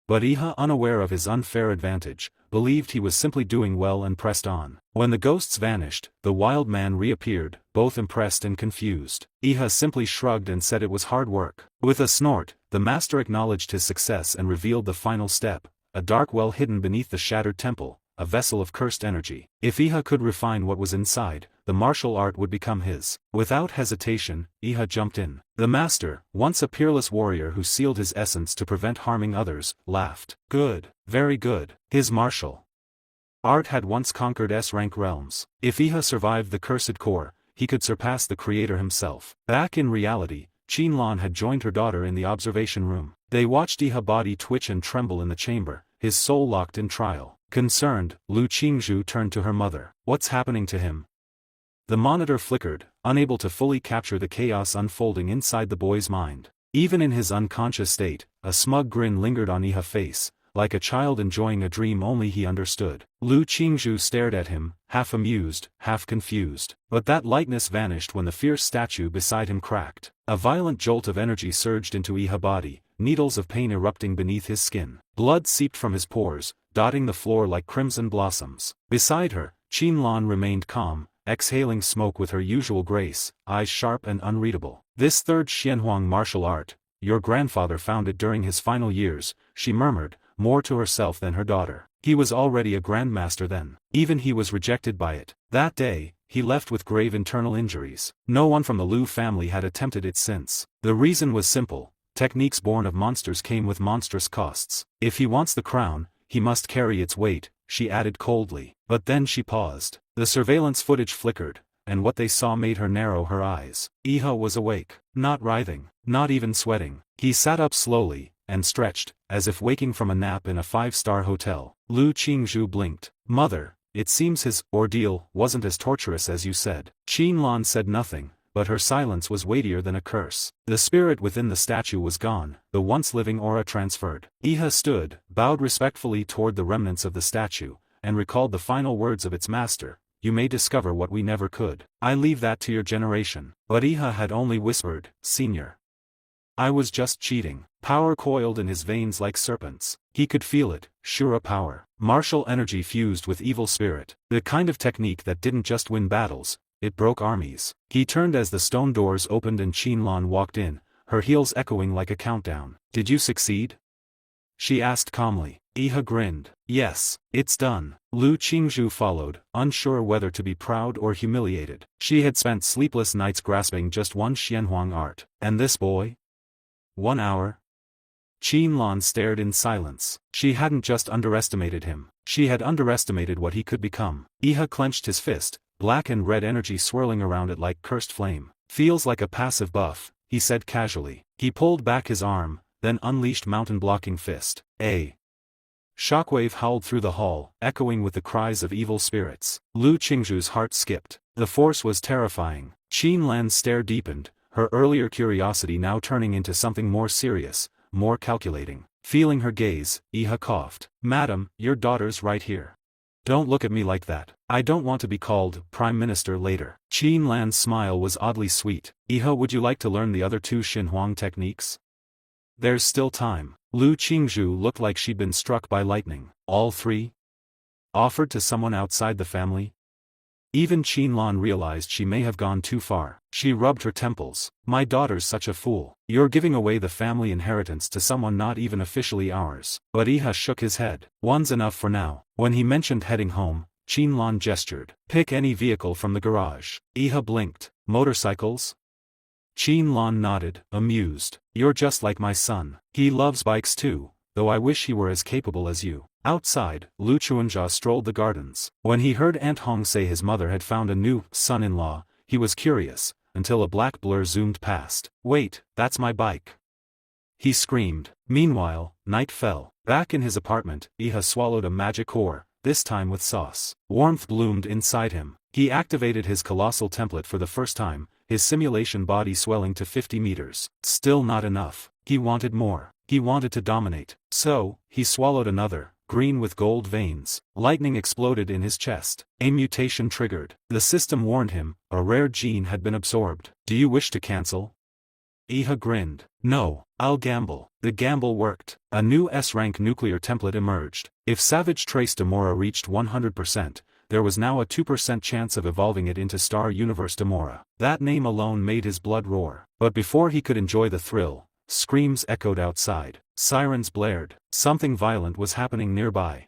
But Iha, unaware of his unfair advantage, believed he was simply doing well and pressed on. When the ghosts vanished, the wild man reappeared, both impressed and confused. Iha simply shrugged and said it was hard work. With a snort, the master acknowledged his success and revealed the final step, a dark well hidden beneath the shattered temple, a vessel of cursed energy. If Iha could refine what was inside, the martial art would become his. Without hesitation, Iha jumped in. The master, once a peerless warrior who sealed his essence to prevent harming others, laughed. Good, very good. His martial art had once conquered S-rank realms. If Iha survived the cursed core, he could surpass the creator himself. Back in reality, Qin-lan had joined her daughter in the observation room. They watched Iha's body twitch and tremble in the chamber, his soul locked in trial. Concerned, Lu Qingzhu turned to her mother. What's happening to him? The monitor flickered, unable to fully capture the chaos unfolding inside the boy's mind. Even in his unconscious state, a smug grin lingered on Iha's face, like a child enjoying a dream only he understood. Lu Qingzhu stared at him, half amused, half confused. But that lightness vanished when the fierce statue beside him cracked. A violent jolt of energy surged into Iha's body, needles of pain erupting beneath his skin. Blood seeped from his pores, dotting the floor like crimson blossoms. Beside her, Qin-lan remained calm, exhaling smoke with her usual grace, eyes sharp and unreadable. This third Xianhuang martial art, your grandfather found it during his final years, she murmured, more to herself than her daughter. He was already a grandmaster then. Even he was rejected by it. That day, he left with grave internal injuries. No one from the Liu family had attempted it since. The reason was simple: techniques born of monsters came with monstrous costs. If he wants the crown, he must carry its weight, she added coldly. But then she paused. The surveillance footage flickered, and what they saw made her narrow her eyes. Iha was awake, not writhing, not even sweating. He sat up slowly, and stretched, as if waking from a nap in a five-star hotel. Lu Qingzhu blinked. Mother, it seems his ordeal wasn't as torturous as you said. Qinlan said nothing, but her silence was weightier than a curse. The spirit within the statue was gone, the once living aura transferred. Iha stood, bowed respectfully toward the remnants of the statue, and recalled the final words of its master: "You may discover what we never could. I leave that to your generation." But Iha had only whispered, "Senior. I was just cheating." Power coiled in his veins like serpents. He could feel it, Shura power. Martial energy fused with evil spirit. The kind of technique that didn't just win battles, it broke armies. He turned as the stone doors opened and Qinlan walked in, her heels echoing like a countdown. "Did you succeed?" she asked calmly. Iha grinned. "Yes, it's done." Lu Qingzhu followed, unsure whether to be proud or humiliated. She had spent sleepless nights grasping just one Xianhuang art. And this boy? 1 hour? Qinlan stared in silence. She hadn't just underestimated him. She had underestimated what he could become. Iha clenched his fist, black and red energy swirling around it like cursed flame. "Feels like a passive buff," he said casually. He pulled back his arm, then unleashed mountain-blocking fist. A shockwave howled through the hall, echoing with the cries of evil spirits. Lu Qingzhu's heart skipped. The force was terrifying. Qinlan's stare deepened, her earlier curiosity now turning into something more serious, more calculating. Feeling her gaze, Iha coughed. "Madam, your daughter's right here. Don't look at me like that. I don't want to be called Prime Minister later." Qinlan's smile was oddly sweet. "Iha, would you like to learn the other 2 Xinhuang techniques? There's still time." Lu Qingzhu looked like she'd been struck by lightning. "All 3? Offered to someone outside the family?" Even Qinlan realized she may have gone too far. She rubbed her temples. "My daughter's such a fool. You're giving away the family inheritance to someone not even officially ours." But Iha shook his head. "One's enough for now." When he mentioned heading home, Qinlan gestured. "Pick any vehicle from the garage." Iha blinked. "Motorcycles?" Qinlan nodded, amused. "You're just like my son. He loves bikes too, though I wish he were as capable as you." Outside, Lu Chuanjia strolled the gardens. When he heard Aunt Hong say his mother had found a new son-in-law, he was curious, until a black blur zoomed past. "Wait, that's my bike!" he screamed. Meanwhile, night fell. Back in his apartment, Iha swallowed a magic ore, this time with sauce. Warmth bloomed inside him. He activated his colossal template for the first time, his simulation body swelling to 50 meters. Still not enough. He wanted more. He wanted to dominate. So, he swallowed another, green with gold veins. Lightning exploded in his chest. A mutation triggered. The system warned him, a rare gene had been absorbed. "Do you wish to cancel?" Iha grinned. "No, I'll gamble." The gamble worked. A new S-rank nuclear template emerged. If Savage Trace Demora reached 100%, there was now a 2% chance of evolving it into Star Universe Demora. That name alone made his blood roar. But before he could enjoy the thrill, screams echoed outside. Sirens blared. Something violent was happening nearby.